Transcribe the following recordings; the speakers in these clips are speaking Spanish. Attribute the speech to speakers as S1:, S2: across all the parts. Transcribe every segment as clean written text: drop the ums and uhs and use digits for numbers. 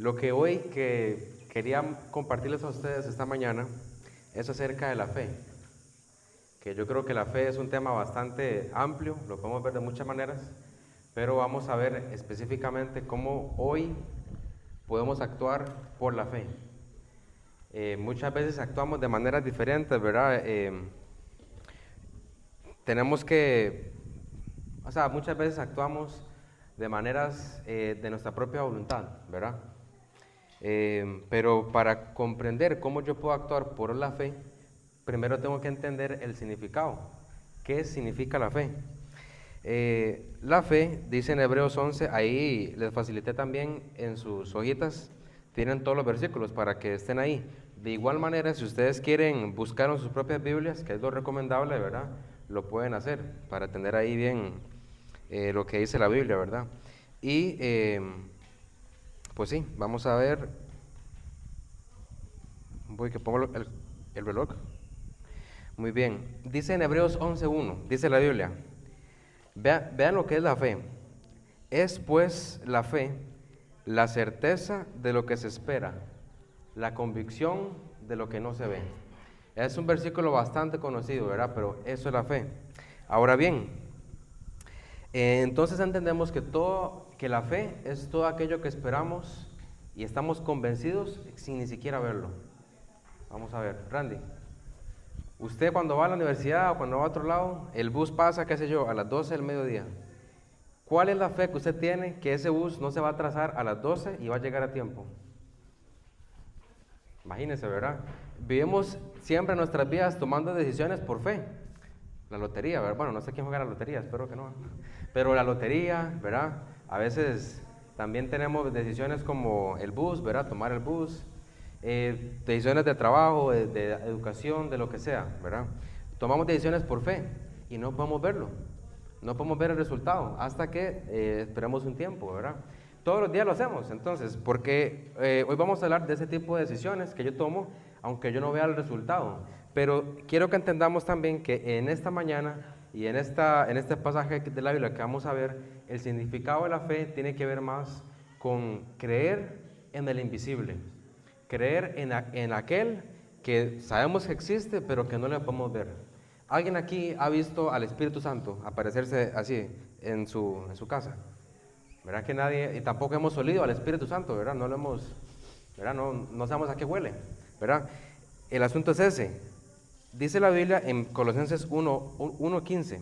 S1: Lo que hoy que quería compartirles a ustedes esta mañana es acerca de la fe, que yo creo que la fe es un tema bastante amplio, lo podemos ver de muchas maneras, pero vamos a ver específicamente cómo hoy podemos actuar por la fe. Muchas veces actuamos de maneras diferentes, ¿verdad? Muchas veces actuamos de maneras de nuestra propia voluntad, ¿verdad? Pero para comprender cómo yo puedo actuar por la fe, primero tengo que entender el significado. ¿Qué significa la fe? La fe, dice en Hebreos 11, ahí les facilité también en sus hojitas, tienen todos los versículos para que estén ahí. De igual manera, si ustedes quieren buscar en sus propias Biblias, que es lo recomendable, ¿verdad? Lo pueden hacer para tener ahí bien lo que dice la Biblia, ¿verdad? Y pues sí, vamos a ver. Voy que pongo el reloj. Muy bien. Dice en Hebreos 11:1, dice la Biblia. Vean lo que es la fe. Es pues la fe la certeza de lo que se espera, la convicción de lo que no se ve. Es un versículo bastante conocido, ¿verdad? Pero eso es la fe. Ahora bien, entonces entendemos que la fe es todo aquello que esperamos y estamos convencidos sin ni siquiera verlo. Vamos a ver, Randy. Usted cuando va a la universidad o cuando va a otro lado, el bus pasa, qué sé yo, a las 12 del mediodía. ¿Cuál es la fe que usted tiene que ese bus no se va a atrasar a las 12 y va a llegar a tiempo? Imagínense, ¿verdad? Vivimos siempre nuestras vidas tomando decisiones por fe. La lotería, ¿verdad? Bueno, no sé quién juega a la lotería, espero que no. Pero la lotería, ¿verdad? A veces también tenemos decisiones como el bus, ¿verdad? Tomar el bus. Decisiones de trabajo, de educación, de lo que sea, ¿verdad? Tomamos decisiones por fe y no podemos verlo. No podemos ver el resultado hasta que esperemos un tiempo, ¿verdad? Todos los días lo hacemos, entonces, porque hoy vamos a hablar de ese tipo de decisiones que yo tomo, aunque yo no vea el resultado. Pero quiero que entendamos también que en esta mañana y en este pasaje de la Biblia que vamos a ver, el significado de la fe tiene que ver más con creer en el invisible, creer en aquel que sabemos que existe, pero que no le podemos ver. ¿Alguien aquí ha visto al Espíritu Santo aparecerse así en su casa? ¿Verdad que nadie? Y tampoco hemos olido al Espíritu Santo, ¿verdad? No lo hemos, ¿verdad? No sabemos a qué huele, ¿verdad? El asunto es ese. Dice la Biblia en Colosenses 1:15.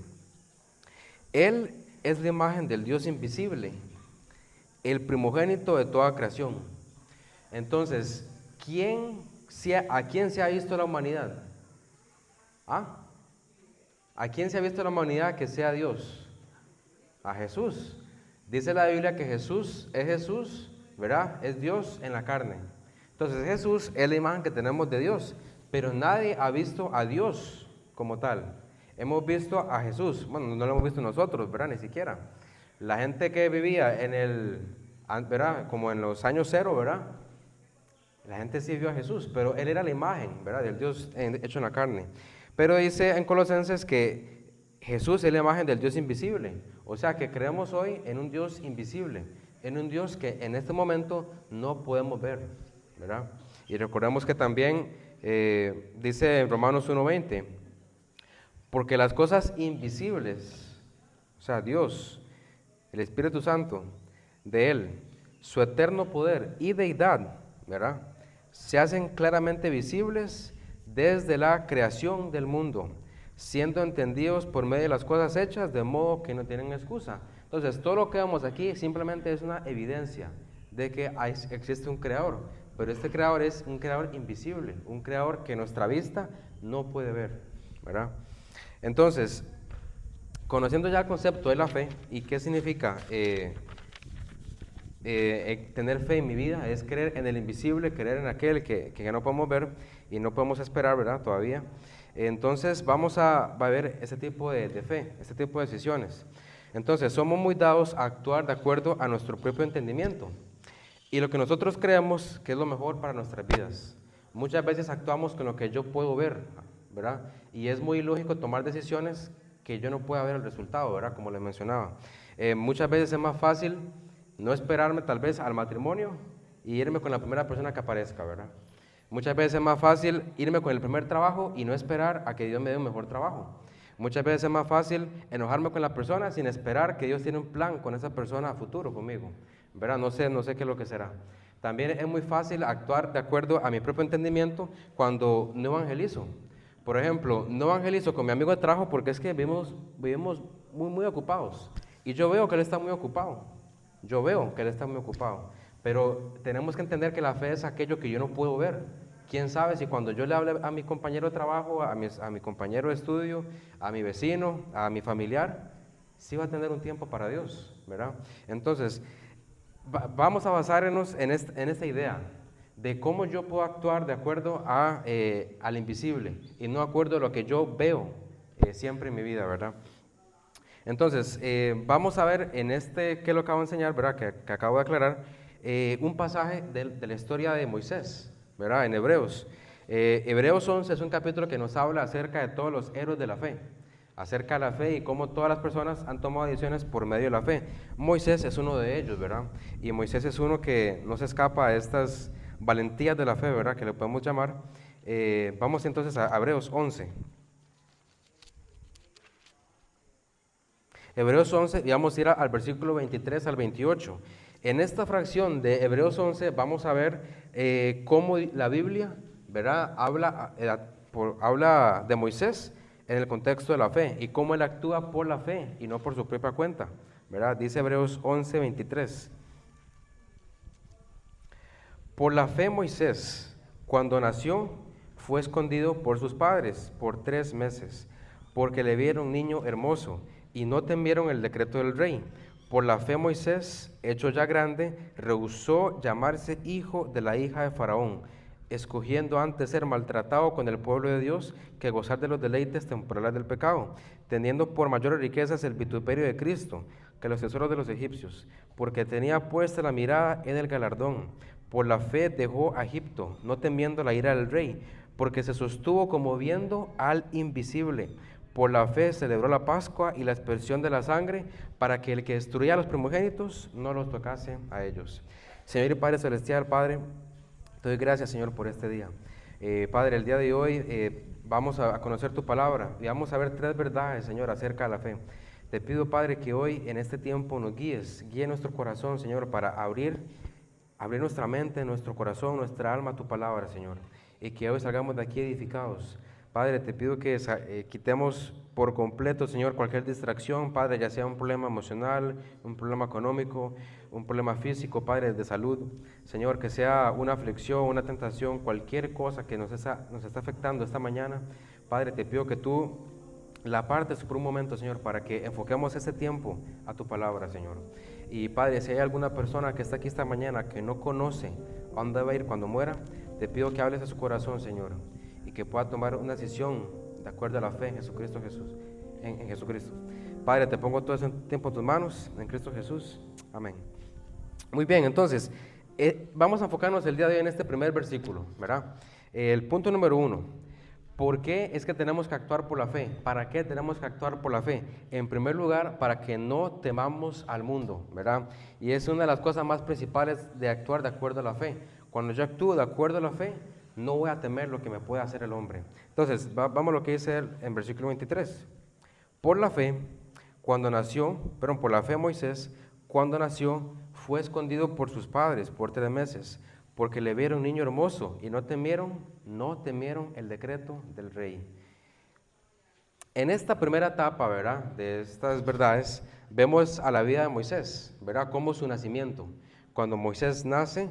S1: Él es la imagen del Dios invisible, el primogénito de toda creación. Entonces, ¿a quién se ha visto la humanidad? ¿Ah? ¿A quién se ha visto la humanidad que sea Dios? A Jesús. Dice la Biblia que Jesús, ¿verdad? Es Dios en la carne. Entonces Jesús es la imagen que tenemos de Dios, pero nadie ha visto a Dios como tal. Hemos visto a Jesús, bueno, no lo hemos visto nosotros, ¿verdad? Ni siquiera. La gente que vivía ¿verdad? Como en los años cero, ¿verdad? La gente sí vio a Jesús, pero Él era la imagen, ¿verdad? Del Dios hecho en la carne. Pero dice en Colosenses que Jesús es la imagen del Dios invisible. O sea que creemos hoy en un Dios invisible, en un Dios que en este momento no podemos ver, ¿verdad? Y recordemos que también dice en Romanos 1:20, porque las cosas invisibles, o sea, Dios, el Espíritu Santo de Él, su eterno poder y deidad, ¿verdad? Se hacen claramente visibles desde la creación del mundo, siendo entendidos por medio de las cosas hechas, de modo que no tienen excusa. Entonces, todo lo que vemos aquí simplemente es una evidencia de que existe un creador, pero este creador es un creador invisible, un creador que nuestra vista no puede ver, ¿verdad? Entonces, conociendo ya el concepto de la fe y qué significa tener fe en mi vida, es creer en el invisible, creer en aquel que no podemos ver y no podemos esperar, ¿verdad? Todavía. Entonces vamos a ver ese tipo de fe, este tipo de decisiones. Entonces somos muy dados a actuar de acuerdo a nuestro propio entendimiento y lo que nosotros creemos que es lo mejor para nuestras vidas. Muchas veces actuamos con lo que yo puedo ver, ¿verdad? Y es muy lógico tomar decisiones que yo no pueda ver el resultado, ¿verdad? Como les mencionaba. Muchas veces es más fácil no esperarme tal vez al matrimonio y irme con la primera persona que aparezca, ¿verdad? Muchas veces es más fácil irme con el primer trabajo y no esperar a que Dios me dé un mejor trabajo. Muchas veces es más fácil enojarme con la persona sin esperar que Dios tiene un plan con esa persona a futuro conmigo, ¿verdad? No sé qué es lo que será. También es muy fácil actuar de acuerdo a mi propio entendimiento cuando no evangelizo. Por ejemplo, no evangelizo con mi amigo de trabajo porque es que vivimos muy ocupados. Y yo veo que él está muy ocupado. Pero tenemos que entender que la fe es aquello que yo no puedo ver. ¿Quién sabe si cuando yo le hable a mi compañero de trabajo, a mi compañero de estudio, a mi vecino, a mi familiar, sí va a tener un tiempo para Dios, ¿verdad? Entonces, vamos a basarnos en esta idea de cómo yo puedo actuar de acuerdo al invisible y no de acuerdo a lo que yo veo siempre en mi vida, ¿verdad? Entonces, vamos a ver en que lo acabo de enseñar, ¿verdad? Que acabo de aclarar, un pasaje de la historia de Moisés, ¿verdad? En Hebreos. Hebreos 11 es un capítulo que nos habla acerca de todos los héroes de la fe, acerca de la fe y cómo todas las personas han tomado decisiones por medio de la fe. Moisés es uno de ellos, ¿verdad? Y Moisés es uno que no se escapa a estas valentías de la fe, ¿verdad? Que le podemos llamar. Vamos entonces a Hebreos 11. Hebreos 11, y vamos a ir al versículo 23 al 28. En esta fracción de Hebreos 11 vamos a ver cómo la Biblia, ¿verdad? Habla de Moisés en el contexto de la fe y cómo él actúa por la fe y no por su propia cuenta, ¿verdad? Dice Hebreos 11, 23. Por la fe Moisés, cuando nació, fue escondido por sus padres por 3 meses, porque le vieron niño hermoso y no temieron el decreto del rey. Por la fe Moisés, hecho ya grande, rehusó llamarse hijo de la hija de Faraón, escogiendo antes ser maltratado con el pueblo de Dios que gozar de los deleites temporales del pecado, teniendo por mayores riquezas el vituperio de Cristo que los tesoros de los egipcios, porque tenía puesta la mirada en el galardón. Por la fe dejó a Egipto, no temiendo la ira del rey, porque se sostuvo como viendo al invisible. Por la fe celebró la Pascua y la aspersión de la sangre, para que el que destruía a los primogénitos no los tocase a ellos. Señor y Padre Celestial, Padre, te doy gracias, Señor, por este día. Padre, el día de hoy vamos a conocer tu palabra y vamos a ver 3 verdades, Señor, acerca de la fe. Te pido, Padre, que hoy en este tiempo nos guíe nuestro corazón, Señor, para abrir nuestra mente, nuestro corazón, nuestra alma a tu palabra, Señor, y que hoy salgamos de aquí edificados. Padre, te pido que quitemos por completo, Señor, cualquier distracción, Padre, ya sea un problema emocional, un problema económico, un problema físico, Padre, de salud. Señor, que sea una aflicción, una tentación, cualquier cosa que nos está afectando esta mañana. Padre, te pido que tú la apartes por un momento, Señor, para que enfoquemos ese tiempo a tu palabra, Señor. Y Padre, si hay alguna persona que está aquí esta mañana que no conoce a dónde va a ir cuando muera, te pido que hables a su corazón, Señor, y que pueda tomar una decisión de acuerdo a la fe en Jesucristo Jesús, en Jesucristo. Padre, te pongo todo ese tiempo en tus manos, en Cristo Jesús. Amén. Muy bien, entonces, vamos a enfocarnos el día de hoy en este primer versículo, ¿verdad? El punto número 1. ¿Por qué es que tenemos que actuar por la fe? ¿Para qué tenemos que actuar por la fe? En primer lugar, para que no temamos al mundo, ¿verdad? Y es una de las cosas más principales de actuar de acuerdo a la fe. Cuando yo actúo de acuerdo a la fe, no voy a temer lo que me pueda hacer el hombre. Entonces, vamos a lo que dice él en versículo 23. Por la fe Moisés, cuando nació, fue escondido por sus padres por 3 meses, porque le vieron niño hermoso y no temieron el decreto del rey. En esta primera etapa, ¿verdad?, de estas verdades, vemos a la vida de Moisés, ¿verdad?, cómo su nacimiento. Cuando Moisés nace,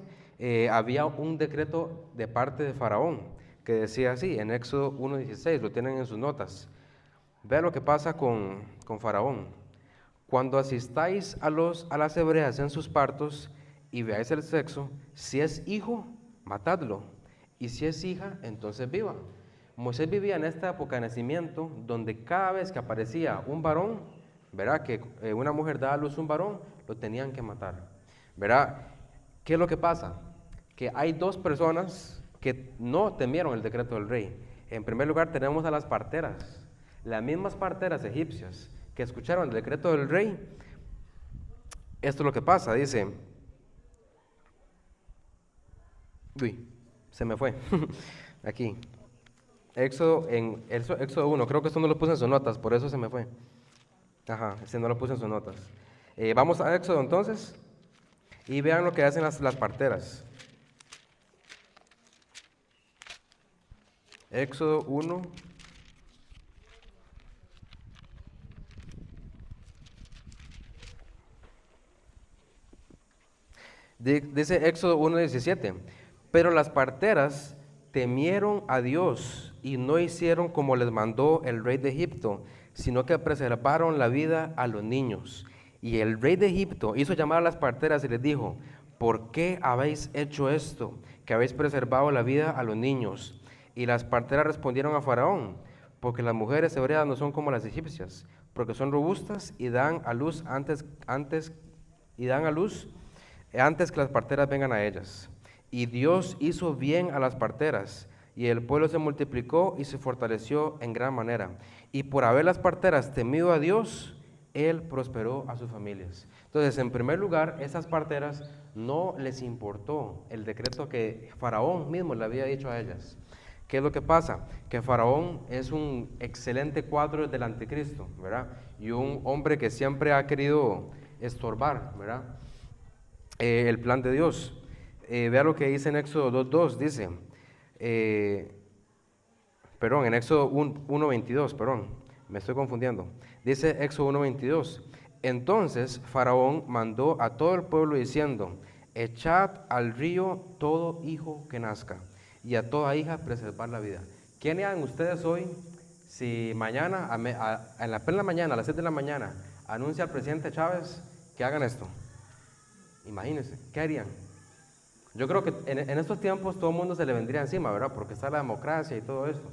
S1: había un decreto de parte de Faraón, que decía así, en Éxodo 1:16, lo tienen en sus notas. Vean lo que pasa con Faraón. Cuando asistáis a las hebreas en sus partos y veáis el sexo, si es hijo, matadlo, y si es hija, entonces viva. Moisés vivía en esta época de nacimiento, donde cada vez que aparecía un varón, ¿verdad?, que una mujer daba a luz un varón, lo tenían que matar, ¿verdad? ¿Qué es lo que pasa? Que hay 2 personas que no temieron el decreto del rey. En primer lugar tenemos a las parteras, las mismas parteras egipcias que escucharon el decreto del rey. Esto es lo que pasa, dice, Uy, se me fue. Aquí. Éxodo 1, creo que esto no lo puse en sus notas, por eso se me fue. Ajá, ese no lo puse en sus notas. Vamos a Éxodo entonces y vean lo que hacen las parteras. Éxodo 1. Dice Éxodo 1:17, pero las parteras temieron a Dios y no hicieron como les mandó el rey de Egipto, sino que preservaron la vida a los niños. Y el rey de Egipto hizo llamar a las parteras y les dijo, ¿por qué habéis hecho esto, que habéis preservado la vida a los niños? Y las parteras respondieron a Faraón, porque las mujeres hebreas no son como las egipcias, porque son robustas y dan a luz antes que las parteras vengan a ellas. Y Dios hizo bien a las parteras, y el pueblo se multiplicó y se fortaleció en gran manera. Y por haber las parteras temido a Dios, Él prosperó a sus familias. Entonces, en primer lugar, esas parteras no les importó el decreto que Faraón mismo le había dicho a ellas. ¿Qué es lo que pasa? Que Faraón es un excelente cuadro del anticristo, ¿verdad? Y un hombre que siempre ha querido estorbar, ¿verdad? El plan de Dios. Vea lo que dice en Éxodo 2:2, dice, en Éxodo 1:22, me estoy confundiendo. Dice Éxodo 1:22, entonces Faraón mandó a todo el pueblo diciendo, echad al río todo hijo que nazca, y a toda hija preservar la vida. ¿Qué harían ustedes hoy si mañana, en la plena mañana, a las 7 de la mañana, anuncia el presidente Chávez que hagan esto? Imagínense, ¿qué harían? Yo creo que en estos tiempos todo el mundo se le vendría encima, ¿verdad? Porque está la democracia y todo esto.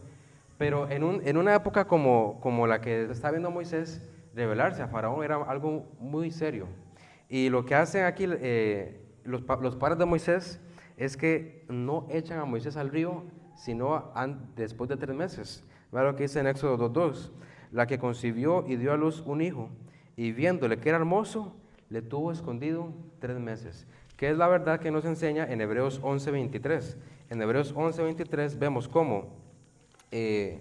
S1: Pero en una época como la que está viendo Moisés, rebelarse a Faraón era algo muy serio. Y lo que hacen aquí los padres de Moisés es que no echan a Moisés al río, sino después de 3 meses. Vean lo que dice en Éxodo 2:2. La que concibió y dio a luz un hijo, y viéndole que era hermoso, le tuvo escondido 3 meses. Que es la verdad que nos enseña en Hebreos 11:23. En Hebreos 11:23 vemos cómo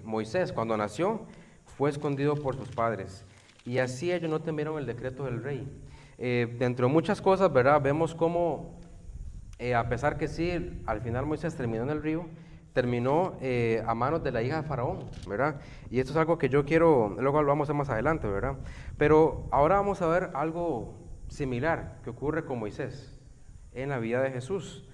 S1: Moisés, cuando nació, fue escondido por sus padres. Y así ellos no temieron el decreto del rey. Dentro de muchas cosas, ¿verdad? Vemos cómo, a pesar que sí, al final Moisés terminó en el río, terminó a manos de la hija de Faraón, ¿verdad? Y esto es algo que yo quiero, luego lo vamos a hacer más adelante, ¿verdad? Pero ahora vamos a ver algo similar que ocurre con Moisés en la vida de Jesús.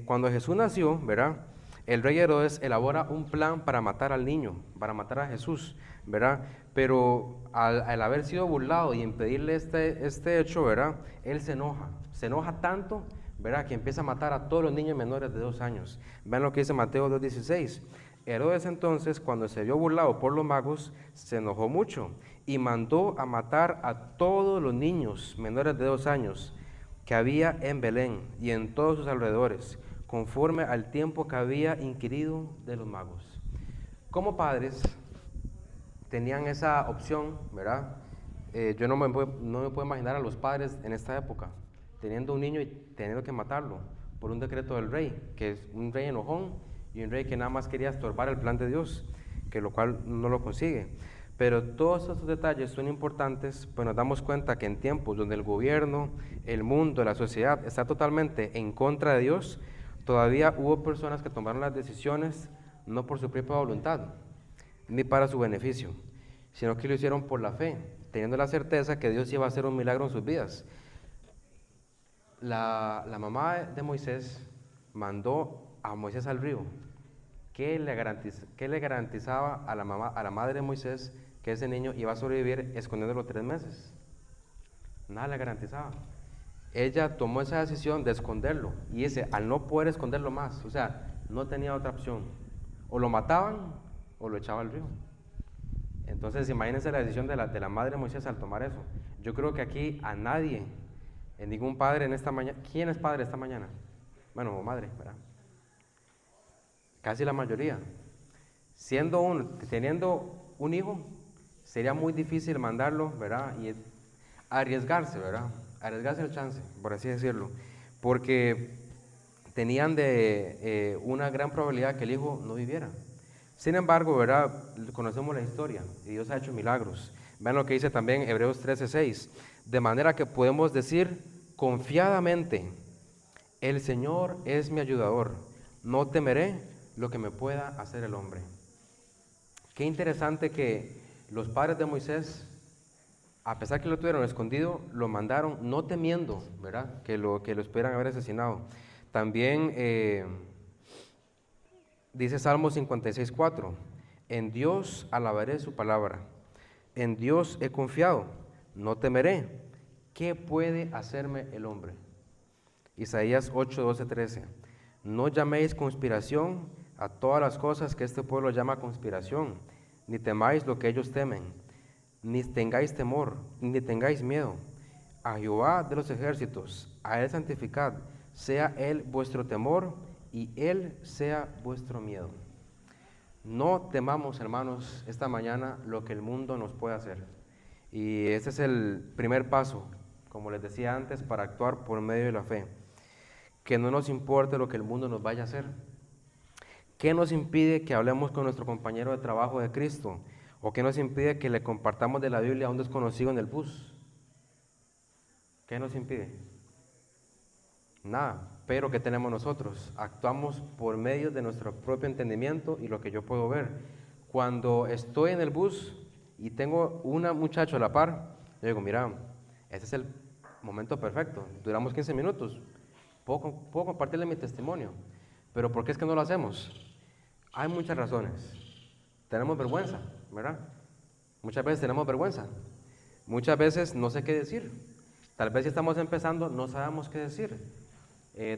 S1: Cuando Jesús nació, ¿verdad? El rey Herodes elabora un plan para matar al niño, para matar a Jesús, ¿verdad? Pero al haber sido burlado y impedirle este hecho, ¿verdad? Él se enoja tanto, ¿verdad? Que empieza a matar a todos los niños menores de 2 años. Vean lo que dice Mateo 2:16. Herodes entonces, cuando se vio burlado por los magos, se enojó mucho y mandó a matar a todos los niños menores de 2 años que había en Belén y en todos sus alrededores, conforme al tiempo que había inquirido de los magos. Como padres tenían esa opción, ¿verdad? Yo no me puedo imaginar a los padres en esta época teniendo un niño y teniendo que matarlo por un decreto del rey, que es un rey enojón y un rey que nada más quería estorbar el plan de Dios, que lo cual no lo consigue. Pero todos estos detalles son importantes, pues nos damos cuenta que en tiempos donde el gobierno, el mundo, la sociedad está totalmente en contra de Dios, todavía hubo personas que tomaron las decisiones no por su propia voluntad, ni para su beneficio, sino que lo hicieron por la fe, teniendo la certeza que Dios iba a hacer un milagro en sus vidas. La mamá de Moisés mandó a Moisés al río. ¿Qué le garantizaba a la madre de Moisés que ese niño iba a sobrevivir escondiéndolo 3 meses? Nada le garantizaba. Ella tomó esa decisión de esconderlo y al no poder esconderlo más, o sea, no tenía otra opción. O lo mataban o lo echaba al río. Entonces, imagínense la decisión de la madre de Moisés al tomar eso. Yo creo que aquí a nadie, en ningún padre en esta mañana, ¿quién es padre esta mañana? Bueno, o madre, ¿verdad? Casi la mayoría. Teniendo un hijo, sería muy difícil mandarlo, ¿verdad? Y arriesgarse, ¿verdad? Arriesgarse el chance, por así decirlo. Porque tenían una gran probabilidad que el hijo no viviera. Sin embargo, ¿verdad? Conocemos la historia y Dios ha hecho milagros. Vean lo que dice también Hebreos 13:6. De manera que podemos decir confiadamente, el Señor es mi ayudador, no temeré lo que me pueda hacer el hombre. Qué interesante que los padres de Moisés, a pesar que lo tuvieron escondido, lo mandaron no temiendo, ¿verdad? Que lo pudieran haber asesinado. También dice Salmo 56:4, en Dios alabaré su palabra, en Dios he confiado, no temeré. ¿Qué puede hacerme el hombre? Isaías 8:12-13, no llaméis conspiración a todas las cosas que este pueblo llama conspiración, ni temáis lo que ellos temen, ni tengáis temor, ni tengáis miedo. A Jehová de los ejércitos, a él santificad, sea él vuestro temor y él sea vuestro miedo. No temamos, hermanos, esta mañana lo que el mundo nos puede hacer. Y ese es el primer paso, como les decía antes, para actuar por medio de la fe. Que no nos importe lo que el mundo nos vaya a hacer. ¿Qué nos impide que hablemos con nuestro compañero de trabajo de Cristo? ¿O qué nos impide que le compartamos de la Biblia a un desconocido en el bus? ¿Qué nos impide? Nada. Pero ¿qué tenemos nosotros? Actuamos por medio de nuestro propio entendimiento y lo que yo puedo ver. Cuando estoy en el bus y tengo una muchacha a la par, yo digo, mira, este es el momento perfecto. Duramos 15 minutos. Puedo compartirle mi testimonio. Pero ¿por qué es que no lo hacemos? Hay muchas razones. Tenemos vergüenza, ¿verdad? Muchas veces tenemos vergüenza. Muchas veces no sé qué decir. Tal vez si estamos empezando no sabemos qué decir.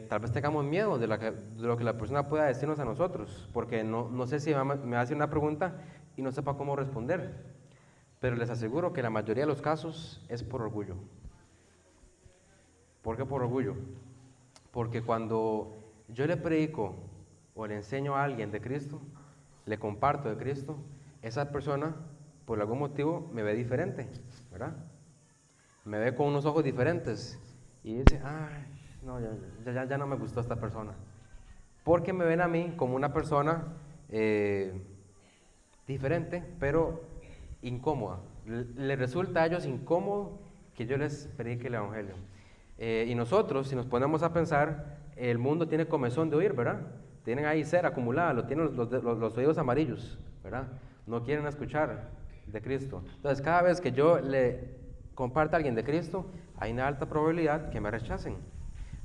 S1: Tal vez tengamos miedo de lo que la persona pueda decirnos a nosotros, porque no sé si me va a hacer una pregunta y no sepa cómo responder. Pero les aseguro que la mayoría de los casos es por orgullo. ¿Por qué por orgullo? Porque cuando yo le predico o le enseño a alguien de Cristo, le comparto de Cristo, esa persona por algún motivo me ve diferente, ¿verdad? Me ve con unos ojos diferentes y dice, ay, no, ya no me gustó esta persona. Porque me ven a mí como una persona diferente, pero incómoda. Le resulta a ellos incómodo que yo les predique el Evangelio. Y nosotros, si nos ponemos a pensar, el mundo tiene comezón de oír, ¿verdad? Tienen ahí cera acumulada, tienen los oídos amarillos, ¿verdad? No quieren escuchar de Cristo. Entonces, cada vez que yo le comparto a alguien de Cristo, hay una alta probabilidad que me rechacen.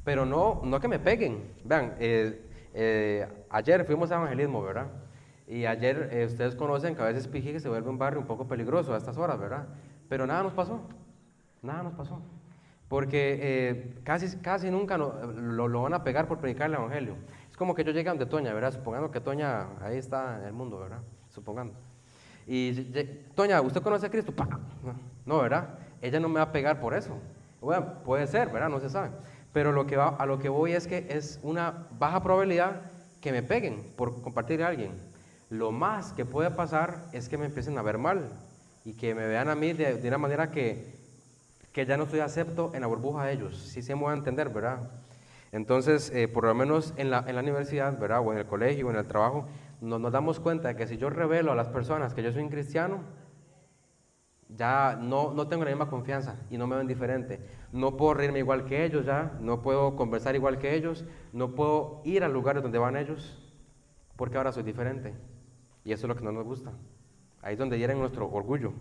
S1: Pero no que me peguen. Vean, ayer fuimos a evangelismo, ¿verdad? Y ayer ustedes conocen que a veces Pijique se vuelve un barrio un poco peligroso a estas horas, ¿verdad? Pero nada nos pasó. Porque casi nunca lo van a pegar por predicar el Evangelio. Es como que yo llegue a donde Toña, ¿verdad? Supongando que Toña ahí está en el mundo, ¿verdad? Supongando. Y Toña, ¿usted conoce a Cristo? ¡Pah! No, ¿verdad? Ella no me va a pegar por eso. Bueno, puede ser, ¿verdad? No se sabe. Pero a lo que voy es que es una baja probabilidad que me peguen por compartir a alguien. Lo más que puede pasar es que me empiecen a ver mal y que me vean a mí de una manera que ya no estoy acepto en la burbuja de ellos, si se me va a entender, ¿verdad? Entonces, por lo menos en la universidad, ¿verdad? O en el colegio, o en el trabajo, nos damos cuenta de que si yo revelo a las personas que yo soy un cristiano, ya no tengo la misma confianza y no me ven diferente. No puedo reírme igual que ellos ya, no puedo conversar igual que ellos, no puedo ir a lugares donde van ellos, porque ahora soy diferente. Y eso es lo que no nos gusta. Ahí es donde hieren nuestro orgullo.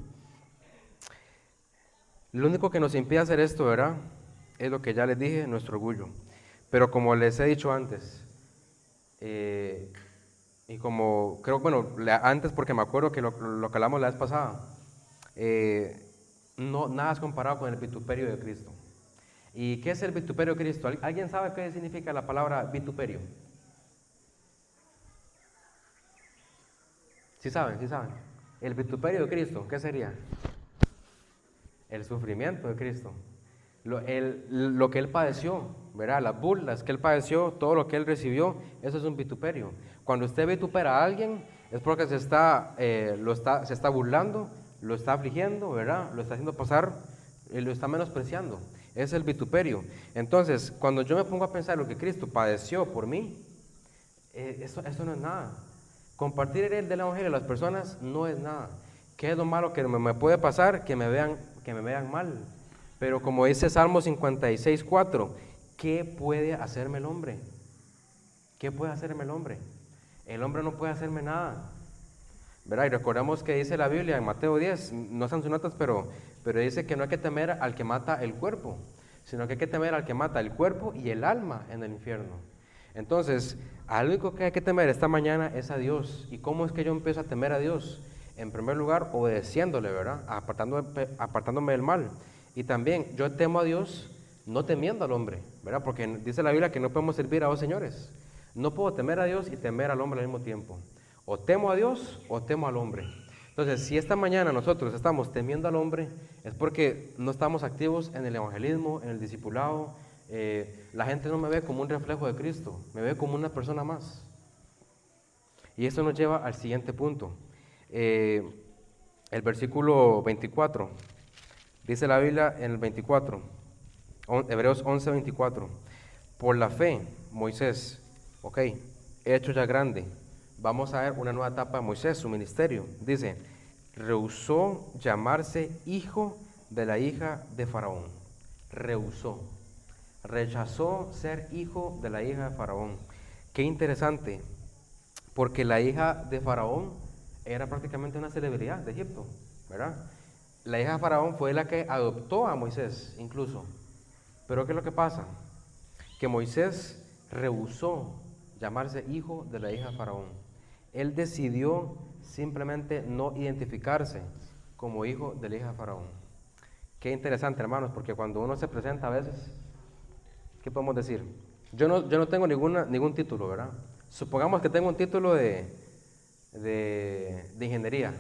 S1: Lo único que nos impide hacer esto, ¿verdad? Es lo que ya les dije, nuestro orgullo. Pero como les he dicho antes, y como creo, bueno, antes porque me acuerdo que lo que hablamos la vez pasada, nada es comparado con el vituperio de Cristo. ¿Y qué es el vituperio de Cristo? ¿Alguien sabe qué significa la palabra vituperio? ¿Sí saben? El vituperio de Cristo, ¿qué sería? El sufrimiento de Cristo, lo que Él padeció, ¿verdad? Las burlas que Él padeció, todo lo que Él recibió, eso es un vituperio. Cuando usted vitupera a alguien, es porque se está burlando, lo está afligiendo, ¿verdad? Lo está haciendo pasar, lo está menospreciando. es el vituperio. Entonces, cuando yo me pongo a pensar lo que Cristo padeció por mí, eso no es nada. Compartir el del Evangelio a las personas no es nada. ¿Qué es lo malo que me puede pasar? Que me vean mal. Pero como dice Salmo 56:4, ¿qué puede hacerme el hombre? ¿Qué puede hacerme el hombre? El hombre no puede hacerme nada, ¿verdad? Y recordamos que dice la Biblia en Mateo 10, no están sus notas, pero dice que no hay que temer al que mata el cuerpo, sino que hay que temer al que mata el cuerpo y el alma en el infierno. Entonces, al único que hay que temer esta mañana es a Dios. ¿Y cómo es que yo empiezo a temer a Dios? En primer lugar, obedeciéndole, ¿verdad? Apartándome del mal. Y también, yo temo a Dios no temiendo al hombre, ¿verdad? Porque dice la Biblia que no podemos servir a dos señores. No puedo temer a Dios y temer al hombre al mismo tiempo. O temo a Dios o temo al hombre. Entonces, si esta mañana nosotros estamos temiendo al hombre, es porque no estamos activos en el evangelismo, en el discipulado. La gente no me ve como un reflejo de Cristo, me ve como una persona más. Y eso nos lleva al siguiente punto. El versículo 24, dice la Biblia en el 24, Hebreos 11:24, por la fe, Moisés, hecho ya grande, vamos a ver una nueva etapa de Moisés, su ministerio, dice, rehusó llamarse hijo de la hija de Faraón, rechazó ser hijo de la hija de Faraón. Qué interesante, porque la hija de Faraón era prácticamente una celebridad de Egipto, ¿verdad? La hija de Faraón fue la que adoptó a Moisés, incluso. Pero ¿qué es lo que pasa? Que Moisés rehusó llamarse hijo de la hija de Faraón. Él decidió simplemente no identificarse como hijo de la hija de Faraón. Qué interesante, hermanos, porque cuando uno se presenta a veces, ¿qué podemos decir? Yo no tengo ningún título, ¿verdad? Supongamos que tengo un título de ingeniería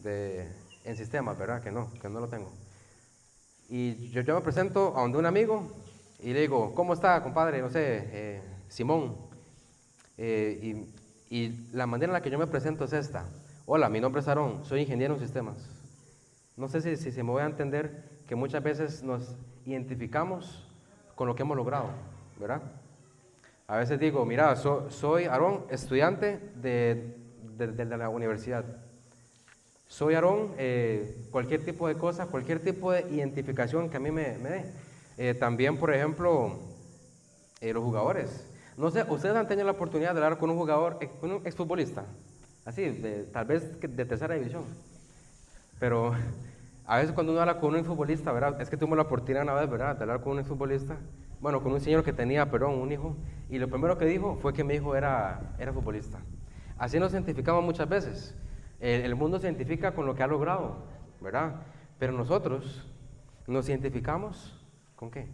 S1: en sistemas, ¿verdad? Que no lo tengo. Y yo me presento a donde un amigo y le digo, ¿cómo está, compadre? No sé, Simón. Y la manera en la que yo me presento es esta. Hola, mi nombre es Aarón, soy ingeniero en sistemas. No sé si se me voy a entender que muchas veces nos identificamos con lo que hemos logrado, ¿verdad? A veces digo, mira, soy Aarón, estudiante de la universidad. Soy Aarón, cualquier tipo de cosa, cualquier tipo de identificación que a mí me dé. También, por ejemplo, los jugadores. No sé, ¿ustedes han tenido la oportunidad de hablar con un jugador, con un exfutbolista? Así, tal vez de tercera división. Pero a veces cuando uno habla con un exfutbolista, ¿verdad? Es que tuve la oportunidad una vez, ¿verdad?, de hablar con un exfutbolista. Bueno, con un señor que tenía, un hijo. Y lo primero que dijo fue que mi hijo era futbolista. Así nos identificamos muchas veces. El mundo se identifica con lo que ha logrado, ¿verdad? Pero nosotros nos identificamos ¿con qué?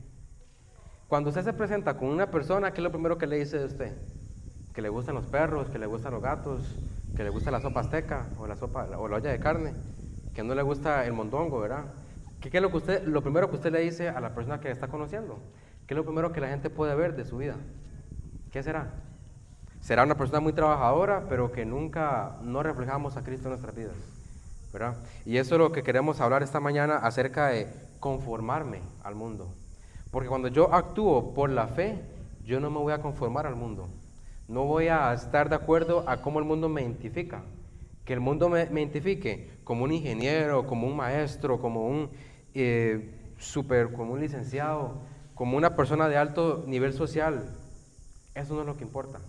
S1: Cuando usted se presenta con una persona, ¿qué es lo primero que le dice de usted? Que le gustan los perros, que le gustan los gatos, que le gusta la sopa azteca o la olla de carne, que no le gusta el mondongo, ¿verdad? ¿Qué es lo primero que usted le dice a la persona que está conociendo? ¿Qué es lo primero que la gente puede ver de su vida? ¿Qué será? Será una persona muy trabajadora, pero que nunca no reflejamos a Cristo en nuestras vidas, ¿verdad? Y eso es lo que queremos hablar esta mañana acerca de conformarme al mundo. Porque cuando yo actúo por la fe, yo no me voy a conformar al mundo. No voy a estar de acuerdo a cómo el mundo me identifica. Que el mundo me identifique como un ingeniero, como un maestro, como un como un licenciado, como una persona de alto nivel social. Eso no es lo que importa.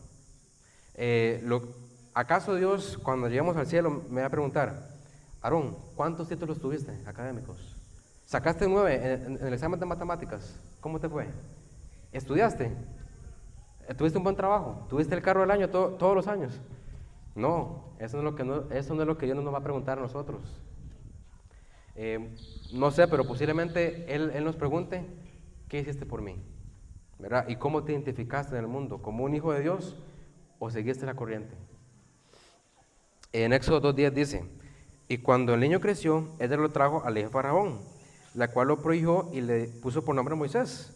S1: ¿Acaso Dios, cuando lleguemos al cielo, me va a preguntar, Aarón, ¿cuántos títulos tuviste académicos? ¿Sacaste 9 en el examen de matemáticas? ¿Cómo te fue? ¿Estudiaste? ¿Tuviste un buen trabajo? ¿Tuviste el carro del año todos los años? No, eso no es lo que Dios nos va a preguntar a nosotros. No sé, pero posiblemente Él nos pregunte, ¿qué hiciste por mí? ¿Verdad? ¿Y cómo te identificaste en el mundo? ¿Como un hijo de Dios o seguiste la corriente? En Éxodo 2:10 dice, y cuando el niño creció, él lo trajo a la hija de Faraón, la cual lo prohibió y le puso por nombre Moisés,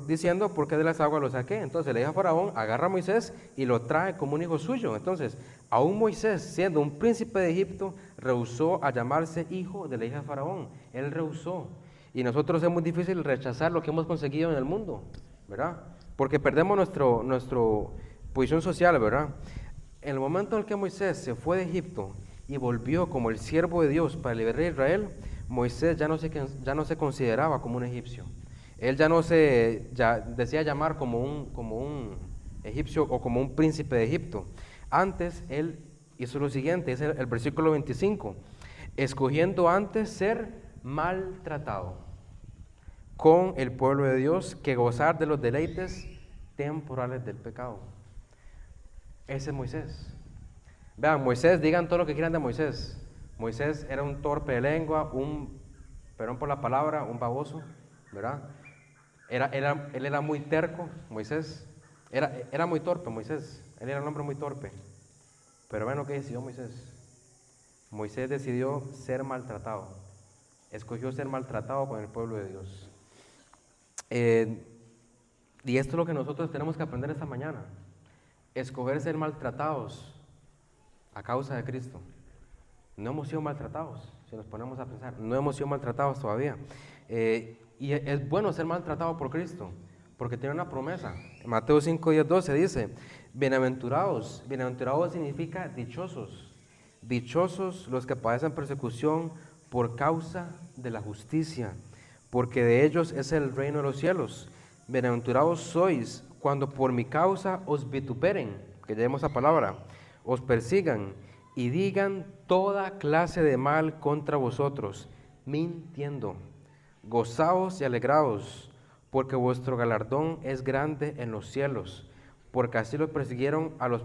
S1: diciendo, ¿por qué de las aguas lo saqué? Entonces la hija de Faraón agarra a Moisés y lo trae como un hijo suyo. Entonces, aún Moisés, siendo un príncipe de Egipto, rehusó a llamarse hijo de la hija de Faraón. Él rehusó. Y nosotros es muy difícil rechazar lo que hemos conseguido en el mundo, ¿verdad? Porque perdemos nuestro posición social, ¿verdad? En el momento en el que Moisés se fue de Egipto y volvió como el siervo de Dios para liberar a Israel, Moisés ya no se consideraba como un egipcio. Él ya decía llamar como un egipcio o como un príncipe de Egipto. Antes él hizo lo siguiente, es el versículo 25, escogiendo antes ser maltratado con el pueblo de Dios que gozar de los deleites temporales del pecado. Ese es Moisés. Vean, Moisés, digan todo lo que quieran de Moisés. Moisés era un torpe de lengua, perdón por la palabra, un baboso, ¿verdad? Él era muy terco, Moisés. Era muy torpe, Moisés. Él era un hombre muy torpe. Pero vean lo que decidió Moisés. Moisés decidió ser maltratado. Escogió ser maltratado con el pueblo de Dios. Y esto es lo que nosotros tenemos que aprender esta mañana. Escoger ser maltratados a causa de Cristo. No hemos sido maltratados, si nos ponemos a pensar. No hemos sido maltratados todavía. Y es bueno ser maltratado por Cristo, porque tiene una promesa. En Mateo 5, 10, 12 dice, bienaventurados. Bienaventurados significa dichosos. Dichosos los que padecen persecución por causa de la justicia, porque de ellos es el reino de los cielos. Bienaventurados sois cuando por mi causa os vituperen, que llevemos esa palabra, os persigan y digan toda clase de mal contra vosotros, mintiendo. Gozaos y alegraos, porque vuestro galardón es grande en los cielos, porque así persiguieron a los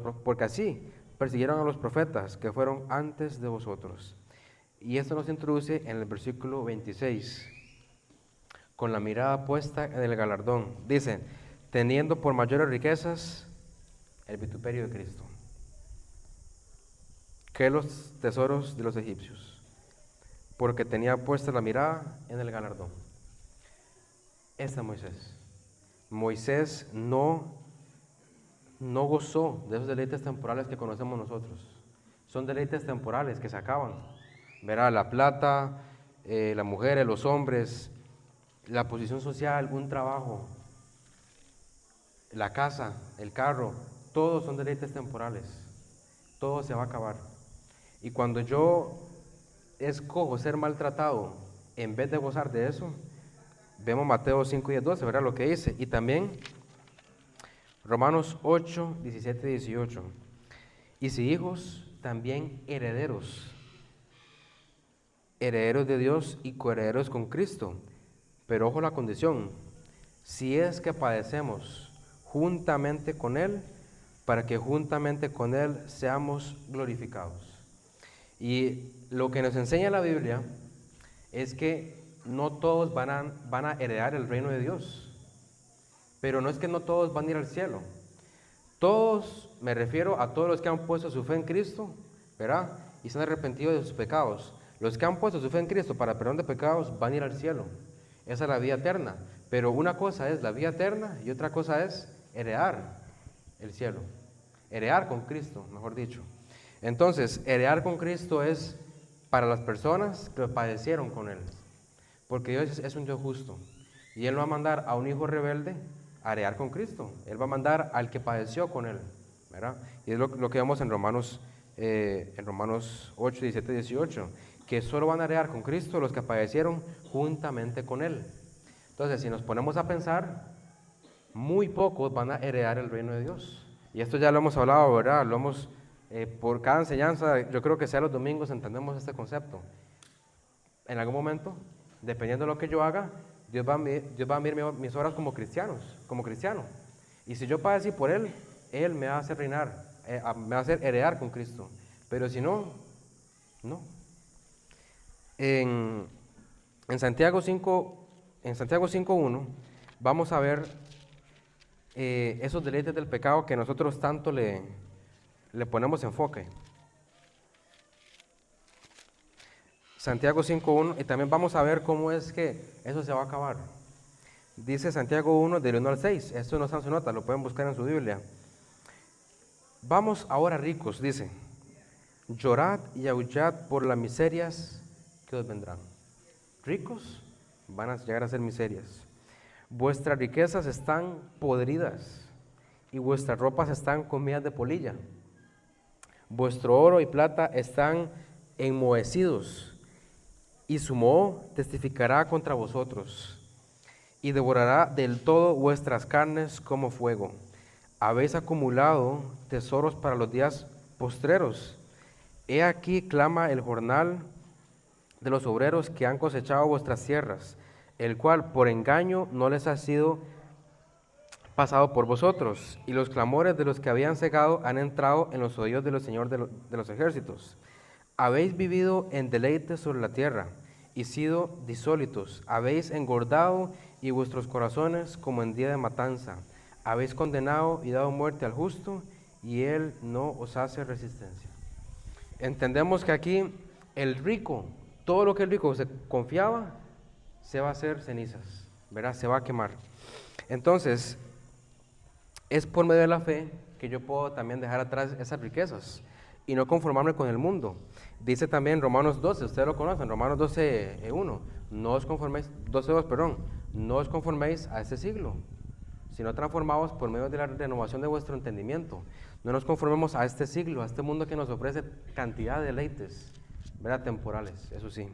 S1: profetas que fueron antes de vosotros. Y esto nos introduce en el versículo 26, con la mirada puesta en el galardón. Dice, teniendo por mayores riquezas el vituperio de Cristo que los tesoros de los egipcios, porque tenía puesta la mirada en el galardón. Este es Moisés. Moisés no gozó de esos deleites temporales que conocemos nosotros. Son deleites temporales que se acaban. Verá, la plata, las mujeres, los hombres, la posición social, un trabajo, la casa, el carro, todos son deleites temporales. Todo se va a acabar. Y cuando yo escojo ser maltratado en vez de gozar de eso, vemos Mateo 5, 10, 12, ¿verdad? Lo que dice. Y también Romanos 8, 17 y 18. Y si hijos, también herederos. Herederos de Dios y coherederos con Cristo. Pero ojo la condición. Si es que padecemos juntamente con Él, para que juntamente con Él seamos glorificados. Y lo que nos enseña la Biblia es que no todos van a heredar el reino de Dios, pero no es que no todos van a ir al cielo. Todos, me refiero a todos los que han puesto su fe en Cristo, ¿verdad? Y se han arrepentido de sus pecados. Los que han puesto su fe en Cristo para perdón de pecados van a ir al cielo. Esa es la vida eterna. Pero una cosa es la vida eterna y otra cosa es heredar el cielo. Heredar con Cristo, mejor dicho. Entonces, heredar con Cristo es para las personas que padecieron con Él. Porque Dios es un Dios justo. Y Él no va a mandar a un hijo rebelde a heredar con Cristo. Él va a mandar al que padeció con Él, ¿verdad? Y es lo que vemos en Romanos 8, 17, 18. Que solo van a heredar con Cristo los que padecieron juntamente con Él. Entonces, si nos ponemos a pensar, muy pocos van a heredar el reino de Dios. Y esto ya lo hemos hablado, ¿verdad? Lo hemos... por cada enseñanza, yo creo que sea los domingos entendemos este concepto. En algún momento, dependiendo de lo que yo haga, Dios va a mirar mis obras como cristiano. Y si yo padecí por Él, Él me va a hacer reinar, me va a hacer heredar con Cristo. Pero si no, no. En Santiago 5:1 vamos a ver esos deleites del pecado que nosotros tanto le ponemos enfoque. Santiago 5:1, y también vamos a ver cómo es que eso se va a acabar. Dice Santiago 1, del 1 al 6, esto no está en su nota, lo pueden buscar en su Biblia. Vamos ahora ricos, dice, llorad y aullad por las miserias que os vendrán. Ricos, van a llegar a ser miserias. Vuestras riquezas están podridas y vuestras ropas están comidas de polilla. Vuestro oro y plata están enmohecidos, y su moho testificará contra vosotros, y devorará del todo vuestras carnes como fuego. Habéis acumulado tesoros para los días postreros. He aquí clama el jornal de los obreros que han cosechado vuestras tierras, el cual por engaño no les ha sido pasado por vosotros, y los clamores de los que habían cegado han entrado en los oídos del Señor de los ejércitos. Habéis vivido en deleite sobre la tierra, y sido disólitos, habéis engordado y vuestros corazones como en día de matanza. Habéis condenado y dado muerte al justo, y él no os hace resistencia. Entendemos que aquí el rico, todo lo que el rico se confiaba, se va a hacer cenizas, ¿verdad? Se va a quemar. Entonces, es por medio de la fe que yo puedo también dejar atrás esas riquezas y no conformarme con el mundo. Dice también Romanos 12, ustedes lo conocen, Romanos 12:1, no os conforméis, 12:2, perdón, no os conforméis a este siglo, sino transformaos por medio de la renovación de vuestro entendimiento. No nos conformemos a este siglo, a este mundo que nos ofrece cantidad de deleites, ¿verdad? Temporales, eso sí.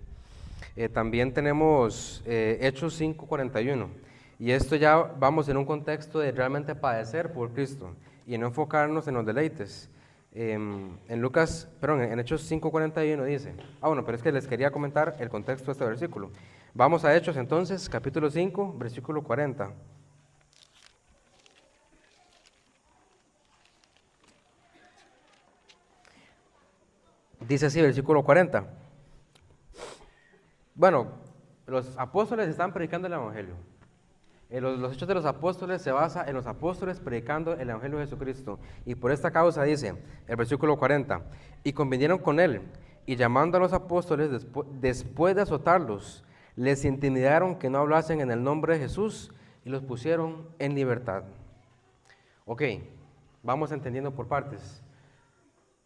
S1: También tenemos Hechos 5:41, y esto ya vamos en un contexto de realmente padecer por Cristo y no enfocarnos en los deleites. En Hechos 5:41 dice, bueno, pero es que les quería comentar el contexto de este versículo. Vamos a Hechos entonces, capítulo 5, versículo 40. Dice así, versículo 40. Bueno, los apóstoles están predicando el Evangelio. Los hechos de los apóstoles se basa en los apóstoles predicando el Evangelio de Jesucristo. Y por esta causa dice, el versículo 40, y convinieron con él, y llamando a los apóstoles, después de azotarlos, les intimidaron que no hablasen en el nombre de Jesús, y los pusieron en libertad. Ok, vamos entendiendo por partes.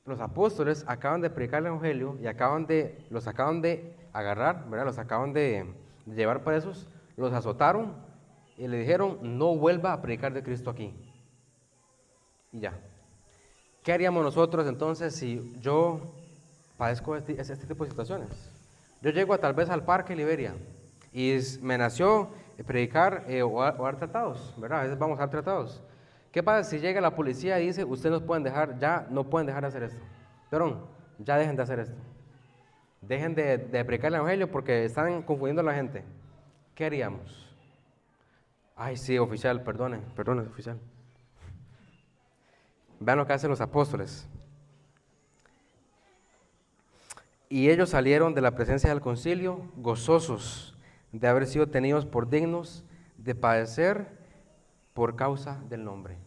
S1: Los apóstoles acaban de predicar el Evangelio y los acaban de agarrar, ¿verdad? Los acaban de llevar presos, los azotaron y le dijeron, no vuelva a predicar de Cristo aquí. Y ya. ¿Qué haríamos nosotros entonces si yo padezco este tipo de situaciones? Yo llego tal vez al Parque Liberia y me nació predicar o dar tratados, ¿verdad? A veces vamos a dar tratados. ¿Qué pasa si llega la policía y dice, ustedes no pueden dejar de hacer esto? Perdón, ya dejen de hacer esto. Dejen de predicar el Evangelio porque están confundiendo a la gente. ¿Qué haríamos? Ay, sí, oficial, perdone, oficial. Vean lo que hacen los apóstoles. Y ellos salieron de la presencia del concilio gozosos de haber sido tenidos por dignos de padecer por causa del nombre.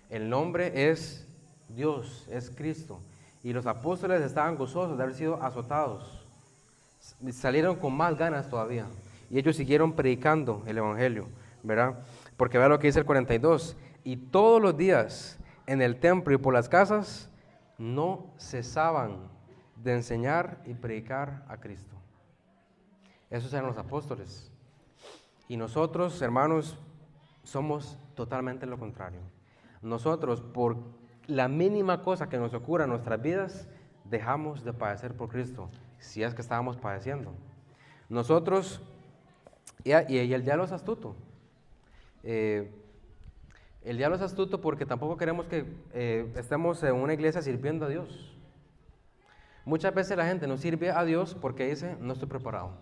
S1: El nombre es Dios, es Cristo. Y los apóstoles estaban gozosos de haber sido azotados. Salieron con más ganas todavía. Y ellos siguieron predicando el Evangelio, ¿verdad? Porque vea lo que dice el 42. Y todos los días en el templo y por las casas no cesaban de enseñar y predicar a Cristo. Esos eran los apóstoles. Y nosotros, hermanos, somos totalmente lo contrario. Nosotros, por la mínima cosa que nos ocurra en nuestras vidas, dejamos de padecer por Cristo, si es que estábamos padeciendo. Nosotros, y el diablo es astuto. El diablo es astuto porque tampoco queremos que estemos en una iglesia sirviendo a Dios. Muchas veces la gente no sirve a Dios porque dice, no estoy preparado.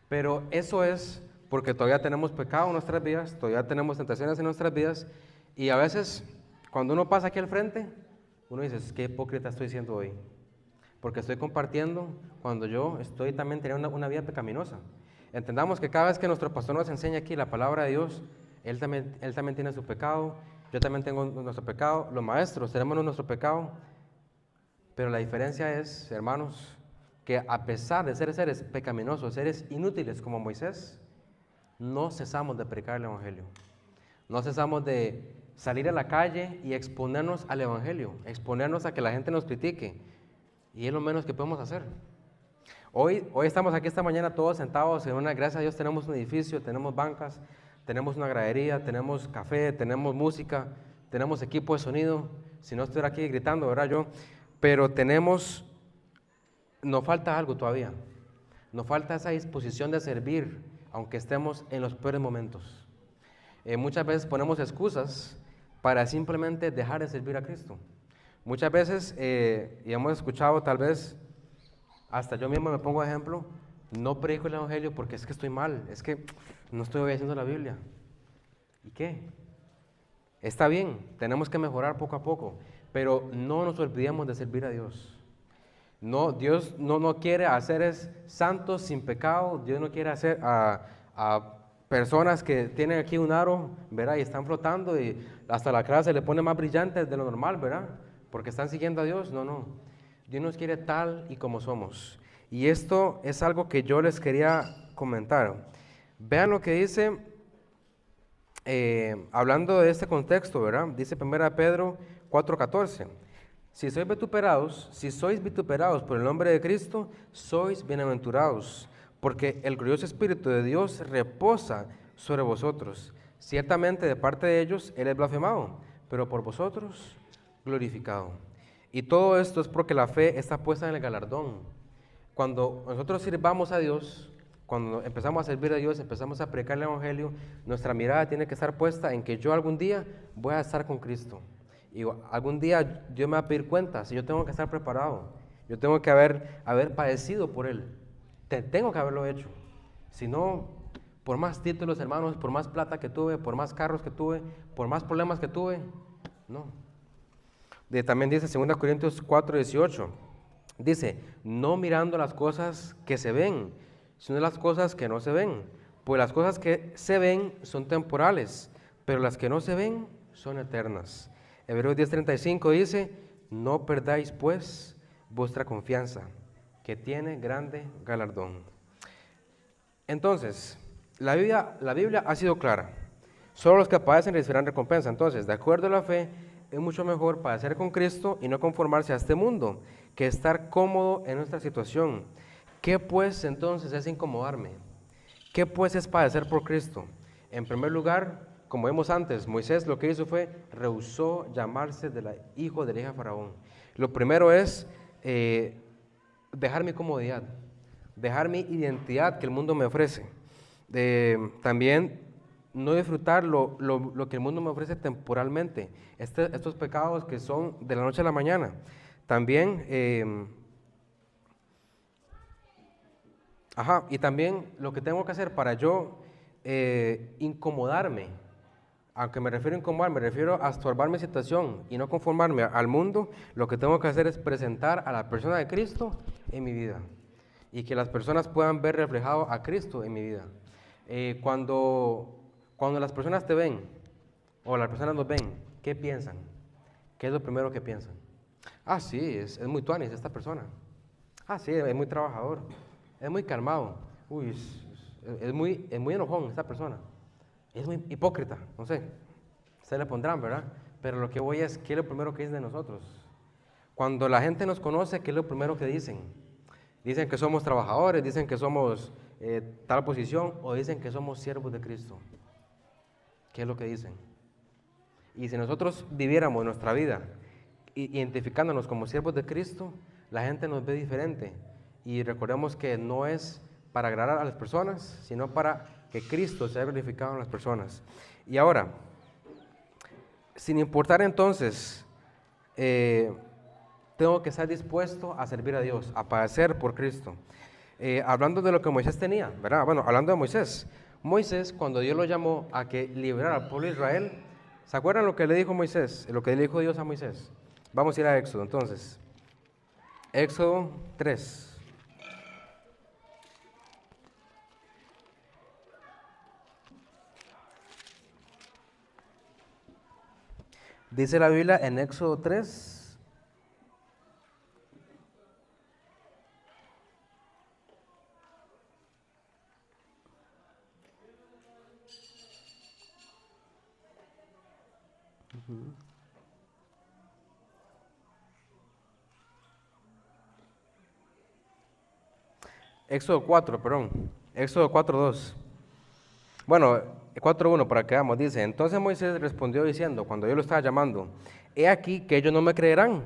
S1: Pero eso es porque todavía tenemos pecado en nuestras vidas, todavía tenemos tentaciones en nuestras vidas, y a veces, cuando uno pasa aquí al frente, uno dice, qué hipócrita estoy siendo hoy, porque estoy compartiendo cuando yo estoy también teniendo una vida pecaminosa. Entendamos que cada vez que nuestro pastor nos enseña aquí la palabra de Dios, él también tiene su pecado, yo también tengo nuestro pecado, los maestros tenemos nuestro pecado, pero la diferencia es, hermanos, que a pesar de ser seres pecaminosos, seres inútiles como Moisés, no cesamos de predicar el Evangelio. No cesamos de salir a la calle y exponernos al Evangelio, exponernos a que la gente nos critique. Y es lo menos que podemos hacer. Hoy estamos aquí esta mañana todos sentados en una, gracias a Dios tenemos un edificio, tenemos bancas, tenemos una gradería, tenemos café, tenemos música, tenemos equipo de sonido. Si no estuviera aquí gritando, ¿verdad? Pero nos falta algo todavía. Nos falta esa disposición de servir, aunque estemos en los peores momentos. Muchas veces ponemos excusas para simplemente dejar de servir a Cristo. Muchas veces, y hemos escuchado tal vez, hasta yo mismo me pongo de ejemplo, no predico el Evangelio porque es que estoy mal, es que no estoy obedeciendo la Biblia. ¿Y qué? Está bien, tenemos que mejorar poco a poco, pero no nos olvidemos de servir a Dios. No, Dios no quiere hacer santos sin pecado. Dios no quiere hacer a personas que tienen aquí un aro, ¿verdad? Y están flotando y hasta la cara se le pone más brillante de lo normal, ¿verdad? Porque están siguiendo a Dios. No. Dios nos quiere tal y como somos. Y esto es algo que yo les quería comentar. Vean lo que dice, hablando de este contexto, ¿verdad? Dice 1 Pedro 4:14. Si sois vituperados por el nombre de Cristo, sois bienaventurados, porque el glorioso Espíritu de Dios reposa sobre vosotros. Ciertamente de parte de ellos Él es blasfemado, pero por vosotros glorificado. Y todo esto es porque la fe está puesta en el galardón. Cuando nosotros sirvamos a Dios, cuando empezamos a servir a Dios, empezamos a predicar el Evangelio, nuestra mirada tiene que estar puesta en que yo algún día voy a estar con Cristo. Y algún día Dios me va a pedir cuentas y yo tengo que estar preparado. Yo tengo que haber padecido por Él. Tengo que haberlo hecho. Si no, por más títulos, hermanos, por más plata que tuve, por más carros que tuve, por más problemas que tuve, no. También dice 2 Corintios 4:18. Dice, no mirando las cosas que se ven, sino las cosas que no se ven. Pues las cosas que se ven son temporales, pero las que no se ven son eternas. Hebreos 10:35 dice, no perdáis pues vuestra confianza, que tiene grande galardón. Entonces, la Biblia ha sido clara. Solo los que padecen recibirán recompensa. Entonces, de acuerdo a la fe, es mucho mejor padecer con Cristo y no conformarse a este mundo, que estar cómodo en nuestra situación. ¿Qué pues entonces es incomodarme? ¿Qué pues es padecer por Cristo? En primer lugar, como vimos antes, Moisés lo que hizo fue rehusó llamarse hijo de la hija de Faraón. Lo primero es dejar mi comodidad, dejar mi identidad que el mundo me ofrece. También no disfrutar lo que el mundo me ofrece temporalmente. Estos pecados que son de la noche a la mañana. También, y también lo que tengo que hacer para yo incomodarme. Aunque me refiero a incomodar, me refiero a estorbar mi situación y no conformarme al mundo. Lo que tengo que hacer es presentar a la persona de Cristo en mi vida y que las personas puedan ver reflejado a Cristo en mi vida. Cuando las personas te ven o las personas nos ven, ¿qué piensan? ¿Qué es lo primero que piensan? Ah, sí, es muy tuanis esta persona. Ah, sí, es muy trabajador, es muy calmado. Uy, es muy enojón esta persona. Es muy hipócrita, no sé, se le pondrán, ¿verdad? Pero lo que voy es, ¿qué es lo primero que dicen de nosotros? Cuando la gente nos conoce, ¿qué es lo primero que dicen? Dicen que somos trabajadores, dicen que somos tal posición, o dicen que somos siervos de Cristo. ¿Qué es lo que dicen? Y si nosotros viviéramos nuestra vida identificándonos como siervos de Cristo, la gente nos ve diferente. Y recordemos que no es para agradar a las personas, sino para que Cristo sea glorificado en las personas. Y ahora, sin importar entonces, tengo que estar dispuesto a servir a Dios, a padecer por Cristo. Hablando de lo que Moisés tenía, ¿verdad? Bueno, hablando de Moisés, cuando Dios lo llamó a que liberara al pueblo de Israel, ¿se acuerdan lo que le dijo Moisés? Lo que le dijo Dios a Moisés. Vamos a ir a Éxodo, entonces. Éxodo 3. Dice la Biblia en Éxodo 3. Éxodo 4, perdón. Éxodo 4:2. Bueno, 4:1 para que veamos, dice, entonces Moisés respondió diciendo, cuando yo lo estaba llamando, he aquí que ellos no me creerán,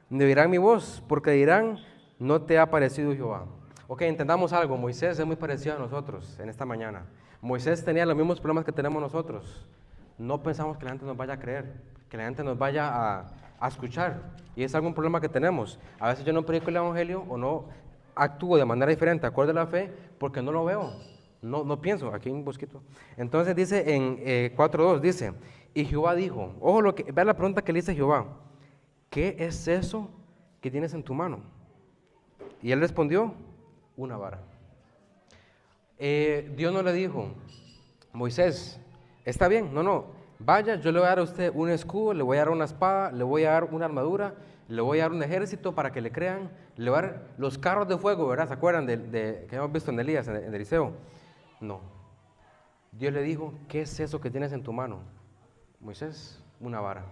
S1: ni oirán mi voz, porque dirán, no te ha parecido Jehová. Ok, entendamos algo, Moisés es muy parecido a nosotros en esta mañana. Moisés tenía los mismos problemas que tenemos nosotros. No pensamos que la gente nos vaya a creer, que la gente nos vaya a escuchar, y es algún problema que tenemos. A veces yo no predico el evangelio o no actúo de manera diferente, acorde a la fe, porque no lo veo. No pienso, aquí hay un bosquito. Entonces dice en 4:2, dice, y Jehová dijo, ojo, vea la pregunta que le dice Jehová, ¿qué es eso que tienes en tu mano? Y él respondió, una vara. Dios no le dijo, Moisés, está bien, no, vaya, yo le voy a dar a usted un escudo, le voy a dar una espada, le voy a dar una armadura, le voy a dar un ejército para que le crean, le voy a dar los carros de fuego, ¿verdad? ¿Se acuerdan que hemos visto en Elías, en Eliseo? No. Dios le dijo, ¿qué es eso que tienes en tu mano? Moisés, una vara.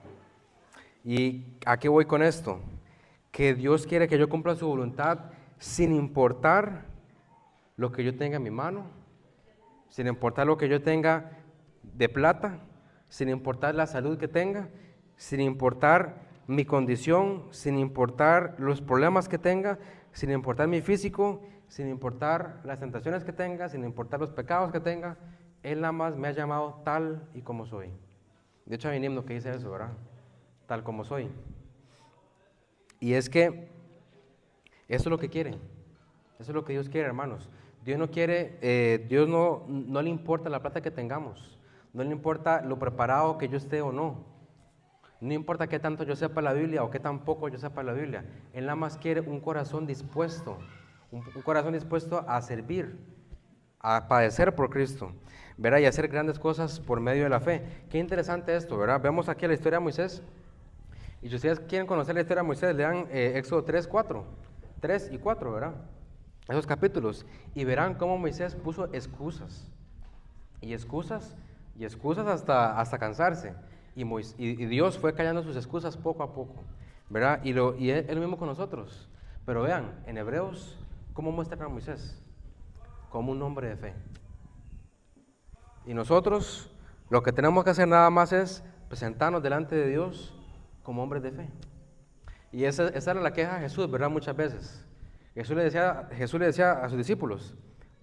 S1: ¿Y a qué voy con esto? Que Dios quiere que yo cumpla su voluntad sin importar lo que yo tenga en mi mano, sin importar lo que yo tenga de plata, sin importar la salud que tenga, sin importar mi condición, sin importar los problemas que tenga, sin importar mi físico, sin importar las tentaciones que tenga, sin importar los pecados que tenga. Él nada más me ha llamado tal y como soy. De hecho hay un himno que dice eso, ¿verdad? Tal como soy. Y es que eso es lo que quiere, eso es lo que Dios quiere, hermanos. Dios no quiere, Dios no le importa la plata que tengamos, no le importa lo preparado que yo esté o no, no importa qué tanto yo sepa la Biblia o qué tan poco yo sepa la Biblia. Él nada más quiere un corazón dispuesto, un corazón dispuesto a servir, a padecer por Cristo, ¿verdad? Y hacer grandes cosas por medio de la fe. Qué interesante esto, ¿verdad? Vemos aquí la historia de Moisés. Y si ustedes quieren conocer la historia de Moisés, lean Éxodo 3 y 4, ¿verdad? Esos capítulos, y verán cómo Moisés puso excusas, y excusas, y excusas hasta cansarse, y Dios fue callando sus excusas poco a poco, ¿verdad? Y es lo mismo con nosotros. Pero vean, en Hebreos, ¿cómo muestran a Moisés? Como un hombre de fe. Y nosotros, lo que tenemos que hacer nada más es presentarnos delante de Dios como hombres de fe. Y esa era la queja de Jesús, ¿verdad? Muchas veces. Jesús le decía a sus discípulos,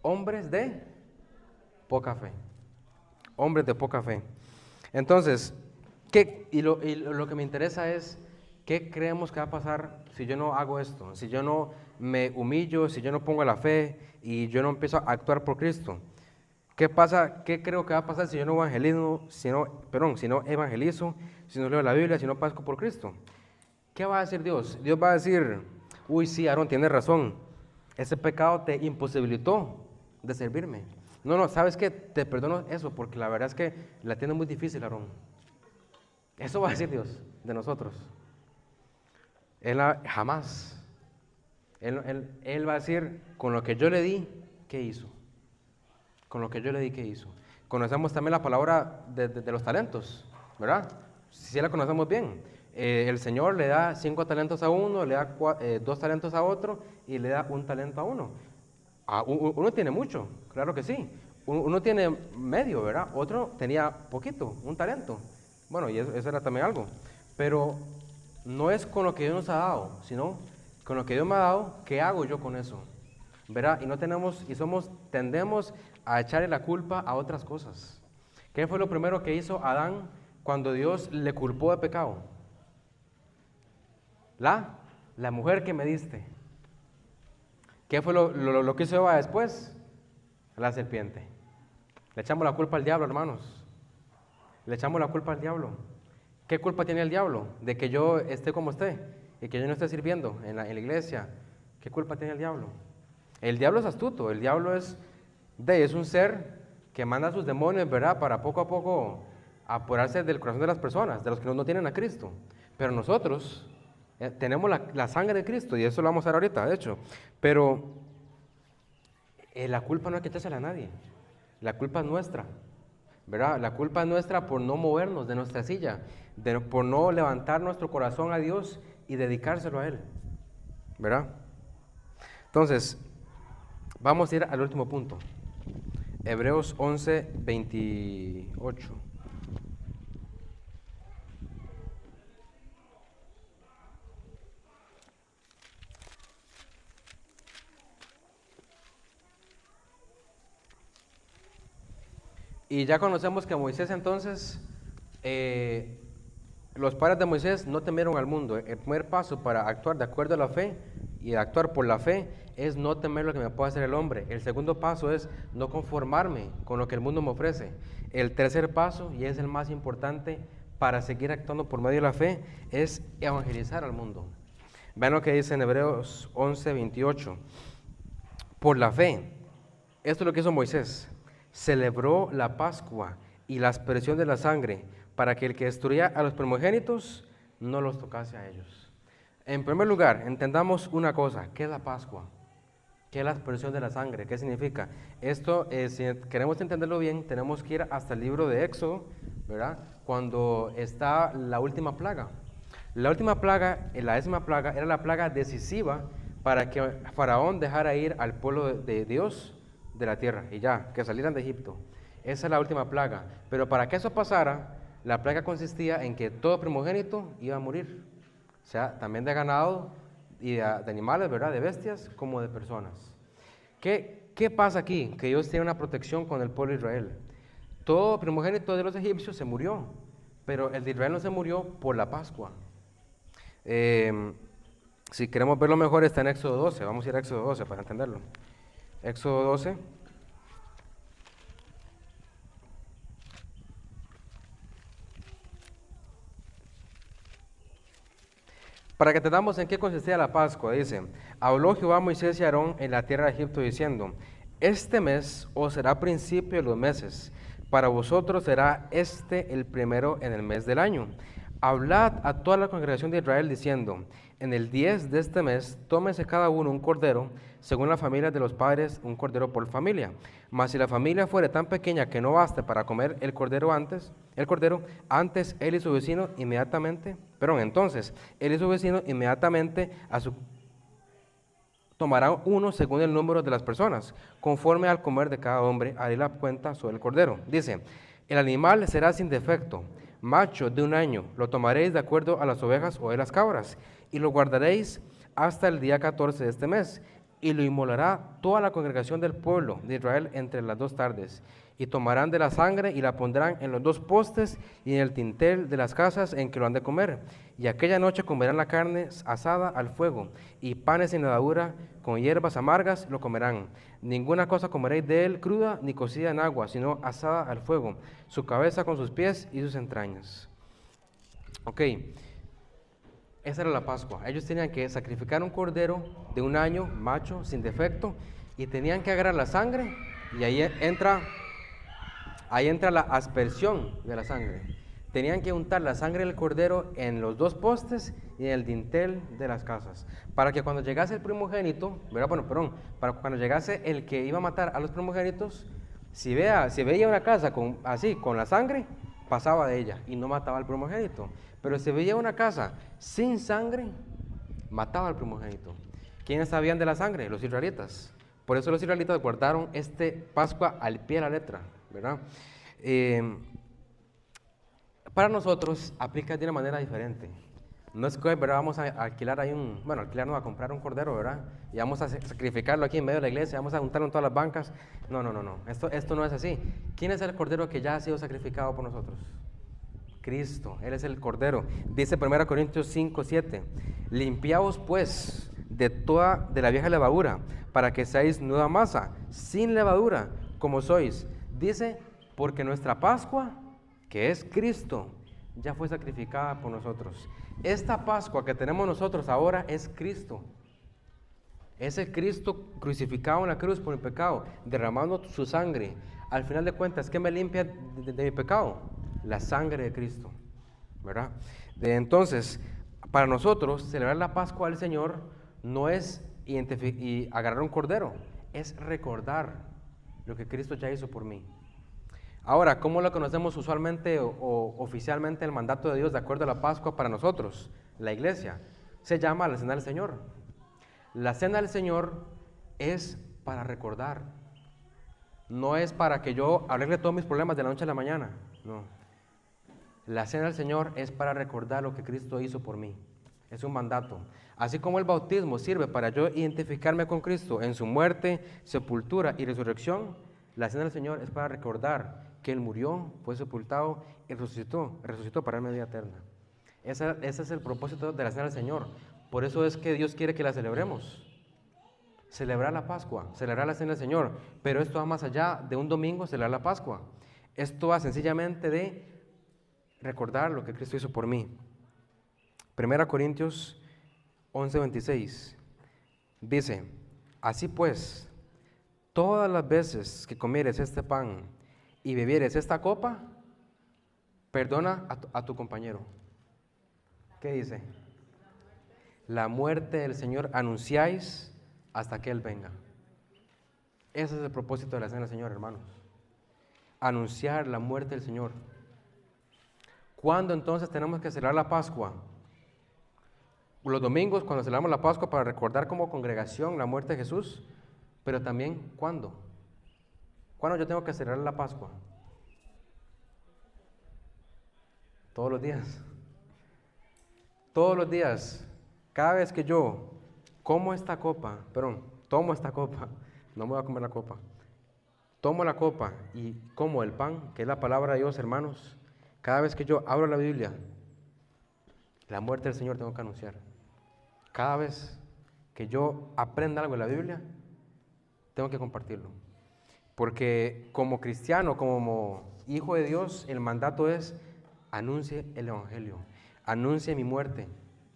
S1: hombres de poca fe. Hombres de poca fe. Entonces, lo que me interesa es, ¿qué creemos que va a pasar si yo no hago esto? Si yo no me humillo, si yo no pongo la fe y yo no empiezo a actuar por Cristo. ¿Qué pasa? ¿Qué creo que va a pasar si yo no evangelizo, si no leo la Biblia, si no padezco por Cristo? ¿Qué va a decir Dios? Dios va a decir, uy, sí, Aarón, tienes razón, ese pecado te imposibilitó de servirme. No, ¿sabes qué? Te perdono eso, porque la verdad es que la tienes muy difícil, Aarón. Eso va a decir Dios de nosotros. Jamás. Él va a decir, con lo que yo le di, ¿qué hizo? Con lo que yo le di, ¿qué hizo? Conocemos también la palabra de los talentos, ¿verdad? Si la conocemos bien. El Señor le da 5 talentos a uno, le da 2 talentos a otro y le da 1 talento a uno. Uno tiene mucho, claro que sí. Uno tiene medio, ¿verdad? Otro tenía poquito, 1 talento. Bueno, y eso era también algo. Pero no es con lo que Dios nos ha dado, sino con lo que Dios me ha dado, ¿qué hago yo con eso? ¿Verdad? Y tendemos a echarle la culpa a otras cosas. ¿Qué fue lo primero que hizo Adán cuando Dios le culpó de pecado? La mujer que me diste. ¿Qué fue lo que hizo Eva después? La serpiente. Le echamos la culpa al diablo, hermanos. Le echamos la culpa al diablo. ¿Qué culpa tiene el diablo? De que yo esté como esté y que yo no esté sirviendo en la iglesia. ¿Qué culpa tiene el diablo? El diablo es astuto. El diablo es un ser que manda a sus demonios, ¿verdad? Para poco a poco apurarse del corazón de las personas, de los que no tienen a Cristo. Pero nosotros tenemos la sangre de Cristo, y eso lo vamos a ver ahorita, de hecho. Pero la culpa no hay que echársela a nadie. La culpa es nuestra, ¿verdad? La culpa es nuestra por no movernos de nuestra silla, por no levantar nuestro corazón a Dios y dedicárselo a Él, ¿verdad? Entonces, Vamos a ir al último punto. Hebreos 11, 28. Y ya conocemos que Moisés entonces, los padres de Moisés no temieron al mundo. El primer paso para actuar de acuerdo a la fe y de actuar por la fe es no temer lo que me pueda hacer el hombre. El segundo paso es no conformarme con lo que el mundo me ofrece. El tercer paso, y es el más importante para seguir actuando por medio de la fe, es evangelizar al mundo. Vean lo que dice en Hebreos 11, 28. Por la fe, esto es lo que hizo Moisés. Celebró la Pascua y la aspersión de la sangre para que el que destruía a los primogénitos no los tocase a ellos. En primer lugar, entendamos una cosa. ¿Qué es la Pascua? ¿Qué es la aspersión de la sangre? ¿Qué significa? Esto, si queremos entenderlo bien, tenemos que ir hasta el libro de Éxodo, ¿verdad? Cuando está la última plaga. La última plaga, la 10ª plaga, era la plaga decisiva para que Faraón dejara ir al pueblo de Dios de la tierra, y ya, que salieran de Egipto. Esa es la última plaga. Pero para que eso pasara, la plaga consistía en que todo primogénito iba a morir. O sea, también de ganado y de animales, ¿verdad? De bestias como de personas. ¿Qué pasa aquí? Que Dios tiene una protección con el pueblo de Israel. Todo primogénito de los egipcios se murió, pero el de Israel no se murió por la Pascua. Si queremos verlo mejor está en Éxodo 12. Vamos a ir a Éxodo 12 para entenderlo. Éxodo 12. Para que entendamos en qué consistía la Pascua, dice: habló Jehová a Moisés y a Aarón en la tierra de Egipto, diciendo: este mes os será principio de los meses, para vosotros será este el primero en el mes del año. Hablad a toda la congregación de Israel, diciendo: en el 10 de este mes, tómese cada uno un cordero, según las familias de los padres, un cordero por familia. Mas si la familia fuere tan pequeña que no baste para comer el cordero antes, él y su vecino entonces él y su vecino inmediatamente tomarán uno según el número de las personas, conforme al comer de cada hombre, haré la cuenta sobre el cordero. Dice: el animal será sin defecto, macho de 1 año, lo tomaréis de acuerdo a las ovejas o de las cabras, y lo guardaréis hasta el día 14 de este mes, y lo inmolará toda la congregación del pueblo de Israel entre las 2 tardes. Y tomarán de la sangre y la pondrán en los 2 postes y en el dintel de las casas en que lo han de comer. Y aquella noche comerán la carne asada al fuego, y panes sin levadura con hierbas amargas lo comerán. Ninguna cosa comeréis de él cruda ni cocida en agua, sino asada al fuego, su cabeza con sus pies y sus entrañas. Ok, esa era la Pascua. Ellos tenían que sacrificar un cordero de 1 año, macho, sin defecto, y tenían que agarrar la sangre, y ahí entra la aspersión de la sangre. Tenían que untar la sangre del cordero en los 2 postes y en el dintel de las casas, para que cuando llegase el primogénito, para cuando llegase el que iba a matar a los primogénitos, si veía una casa con la sangre, pasaba de ella y no mataba al primogénito. Pero si veía una casa sin sangre, mataba al primogénito. ¿Quiénes sabían de la sangre? Los israelitas. Por eso los israelitas guardaron Pascua al pie de la letra, ¿verdad? Para nosotros aplica de una manera diferente. No es que, ¿verdad?, vamos a alquilar a comprar un cordero, ¿verdad? Y vamos a sacrificarlo aquí en medio de la iglesia, vamos a juntarlo en todas las bancas. No. Esto no es así. ¿Quién es el cordero que ya ha sido sacrificado por nosotros? Cristo, Él es el cordero. Dice 1 Corintios 5, 7: limpiaos pues de la vieja levadura, para que seáis nueva masa, sin levadura, como sois. Dice: porque nuestra Pascua, que es Cristo, ya fue sacrificada por nosotros. Esta Pascua que tenemos nosotros ahora es Cristo. Ese Cristo crucificado en la cruz por mi pecado, derramando su sangre. Al final de cuentas, ¿qué me limpia de mi pecado? La sangre de Cristo, ¿verdad? Entonces, para nosotros, celebrar la Pascua del Señor no es agarrar un cordero, es recordar lo que Cristo ya hizo por mí. Ahora, ¿cómo lo conocemos usualmente o oficialmente el mandato de Dios de acuerdo a la Pascua para nosotros? La iglesia se llama la Cena del Señor. La Cena del Señor es para recordar. No es para que yo arregle todos mis problemas de la noche a la mañana, no. La cena del Señor es para recordar lo que Cristo hizo por mí. Es un mandato. Así como el bautismo sirve para yo identificarme con Cristo en su muerte, sepultura y resurrección, la cena del Señor es para recordar que Él murió, fue sepultado y resucitó para darme vida eterna. Ese es el propósito de la cena del Señor. Por eso es que Dios quiere que la celebremos. Celebrar la Pascua, celebrar la cena del Señor. Pero esto va más allá de un domingo celebrar la Pascua. Esto va sencillamente de recordar lo que Cristo hizo por mí. 1 Corintios 11:26 dice: así pues, todas las veces que comieres este pan y bebieres esta copa, perdona a tu compañero. ¿Qué dice? La muerte del Señor anunciáis hasta que Él venga. Ese es el propósito de la cena del Señor, hermanos. Anunciar la muerte del Señor. ¿Cuándo entonces tenemos que celebrar la Pascua? Los domingos, cuando celebramos la Pascua, para recordar como congregación la muerte de Jesús, pero también, ¿cuándo? ¿Cuándo yo tengo que celebrar la Pascua? Todos los días. Todos los días. Cada vez que yo tomo esta copa, no me voy a comer la copa, tomo la copa y como el pan, que es la palabra de Dios, hermanos, cada vez que yo abro la Biblia, la muerte del Señor tengo que anunciar. Cada vez que yo aprenda algo de la Biblia, tengo que compartirlo. Porque como cristiano, como hijo de Dios, el mandato es: anuncie el Evangelio, anuncie mi muerte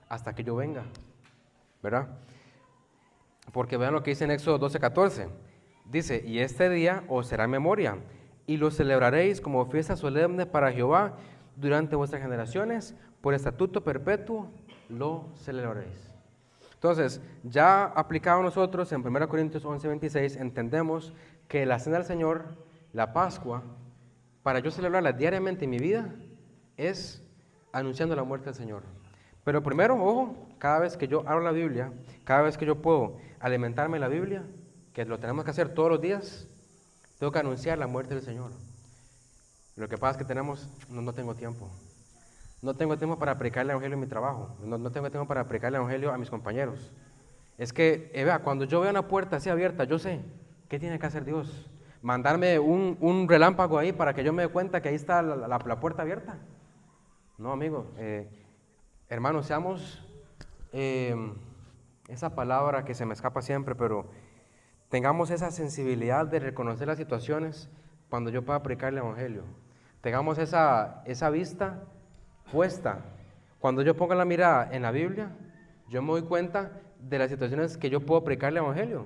S1: hasta que yo venga, ¿verdad? Porque vean lo que dice en Éxodo 12:14. Dice: y este día os será memoria, y lo celebraréis como fiesta solemne para Jehová durante vuestras generaciones, por estatuto perpetuo lo celebraréis. Entonces, ya aplicado nosotros en 1 Corintios 11:26, entendemos que la cena del Señor, la Pascua, para yo celebrarla diariamente en mi vida, es anunciando la muerte del Señor. Pero primero, ojo, cada vez que yo abro la Biblia, cada vez que yo puedo alimentarme de la Biblia, que lo tenemos que hacer todos los días, tengo que anunciar la muerte del Señor. Lo que pasa es que no tengo tiempo. No tengo tiempo para predicar el Evangelio en mi trabajo. No tengo tiempo para predicar el Evangelio a mis compañeros. Es que, vea, cuando yo veo una puerta así abierta, yo sé, ¿qué tiene que hacer Dios? ¿Mandarme un relámpago ahí para que yo me dé cuenta que ahí está la puerta abierta? No, amigo. Hermanos, seamos, esa palabra que se me escapa siempre, pero tengamos esa sensibilidad de reconocer las situaciones cuando yo pueda predicar el Evangelio. Tengamos esa vista puesta. Cuando yo ponga la mirada en la Biblia, yo me doy cuenta de las situaciones que yo puedo predicar el Evangelio.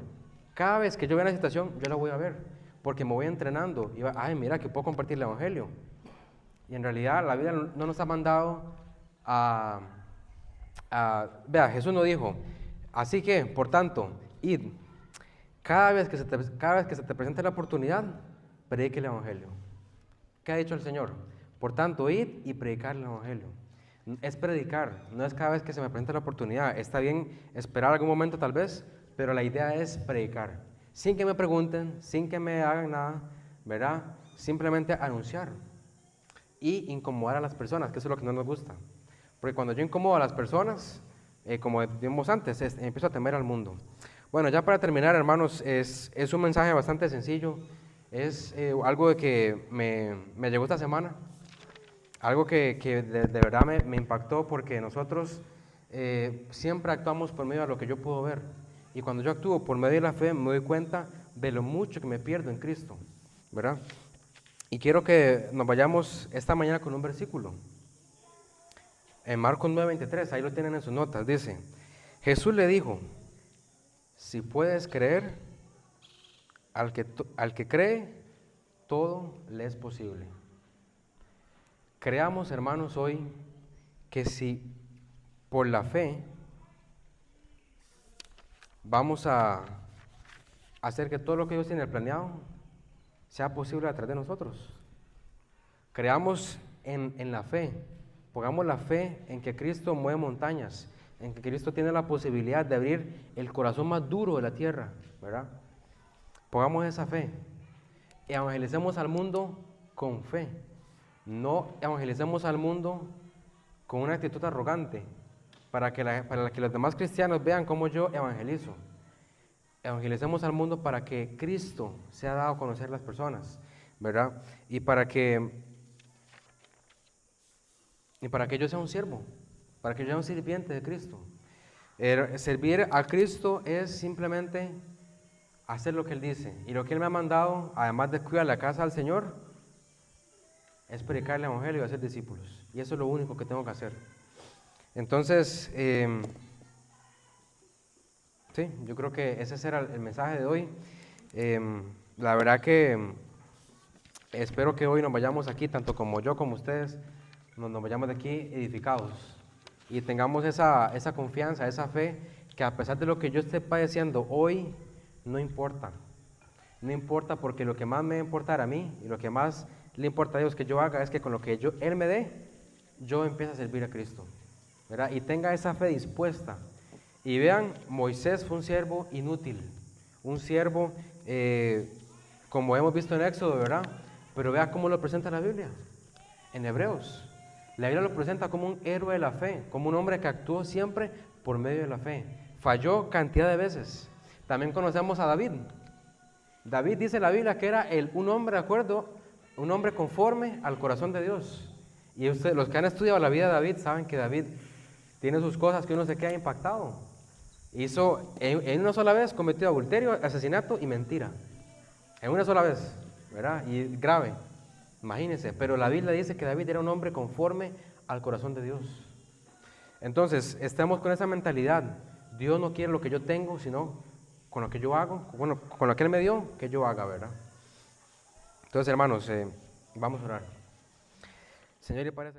S1: Cada vez que yo vea una situación, yo la voy a ver, porque me voy entrenando. Y ay, mira que puedo compartir el Evangelio. Y en realidad la vida no nos ha mandado vea, Jesús nos dijo: así que, por tanto, id. Cada vez que se te presente la oportunidad, predique el Evangelio. ¿Qué ha dicho el Señor? Por tanto, id y predicar el Evangelio. Es predicar, no es cada vez que se me presente la oportunidad. Está bien esperar algún momento tal vez, pero la idea es predicar. Sin que me pregunten, sin que me hagan nada, ¿verdad? Simplemente anunciar y incomodar a las personas, que eso es lo que no nos gusta. Porque cuando yo incomodo a las personas, como vimos antes, empiezo a temer al mundo. Bueno, ya para terminar, hermanos, es un mensaje bastante sencillo. Es algo de que me llegó esta semana. Algo que de verdad me impactó, porque nosotros siempre actuamos por medio de lo que yo puedo ver. Y cuando yo actúo por medio de la fe, me doy cuenta de lo mucho que me pierdo en Cristo, ¿verdad? Y quiero que nos vayamos esta mañana con un versículo. En Marcos 9:23, ahí lo tienen en sus notas, dice: Jesús le dijo: si puedes creer, al que cree, todo le es posible. Creamos, hermanos, hoy que si por la fe vamos a hacer que todo lo que Dios tiene planeado sea posible a través de nosotros. Creamos en la fe, pongamos la fe en que Cristo mueve montañas, en que Cristo tiene la posibilidad de abrir el corazón más duro de la tierra, ¿verdad? Pongamos esa fe. Evangelicemos al mundo con fe. No evangelicemos al mundo con una actitud arrogante, para que los demás cristianos vean cómo yo evangelizo. Evangelicemos al mundo para que Cristo sea dado a conocer a las personas, ¿verdad? Y para que yo sea un siervo, para que yo sea un sirviente de Cristo. Servir a Cristo es simplemente hacer lo que Él dice. Y lo que Él me ha mandado, además de cuidar la casa del Señor, es predicar el Evangelio y hacer discípulos. Y eso es lo único que tengo que hacer. Entonces, sí, yo creo que ese será el mensaje de hoy. La verdad que espero que hoy nos vayamos aquí, tanto como yo como ustedes, nos vayamos de aquí edificados y tengamos esa confianza, esa fe, que a pesar de lo que yo esté padeciendo hoy, no importa. No importa, porque lo que más me va a importar a mí y lo que más le importa a Dios que yo haga es que con lo que Él me dé, yo empiece a servir a Cristo, ¿verdad? Y tenga esa fe dispuesta. Y vean, Moisés fue un siervo inútil, un siervo, como hemos visto en Éxodo, ¿verdad? Pero vea cómo lo presenta la Biblia, en Hebreos. La Biblia lo presenta como un héroe de la fe, como un hombre que actuó siempre por medio de la fe. Falló cantidad de veces. También conocemos a David. David, dice la Biblia, que era un hombre, ¿de acuerdo? Un hombre conforme al corazón de Dios. Y ustedes, los que han estudiado la vida de David, saben que David tiene sus cosas que uno se queda impactado. Hizo, en una sola vez, cometió adulterio, asesinato y mentira. En una sola vez, ¿verdad? Y grave, imagínense. Pero la Biblia dice que David era un hombre conforme al corazón de Dios. Entonces, estamos con esa mentalidad. Dios no quiere lo que yo tengo, sino con lo que yo hago, bueno, con lo que Él me dio, que yo haga, ¿verdad? Entonces, hermanos, vamos a orar. Señor, y parece...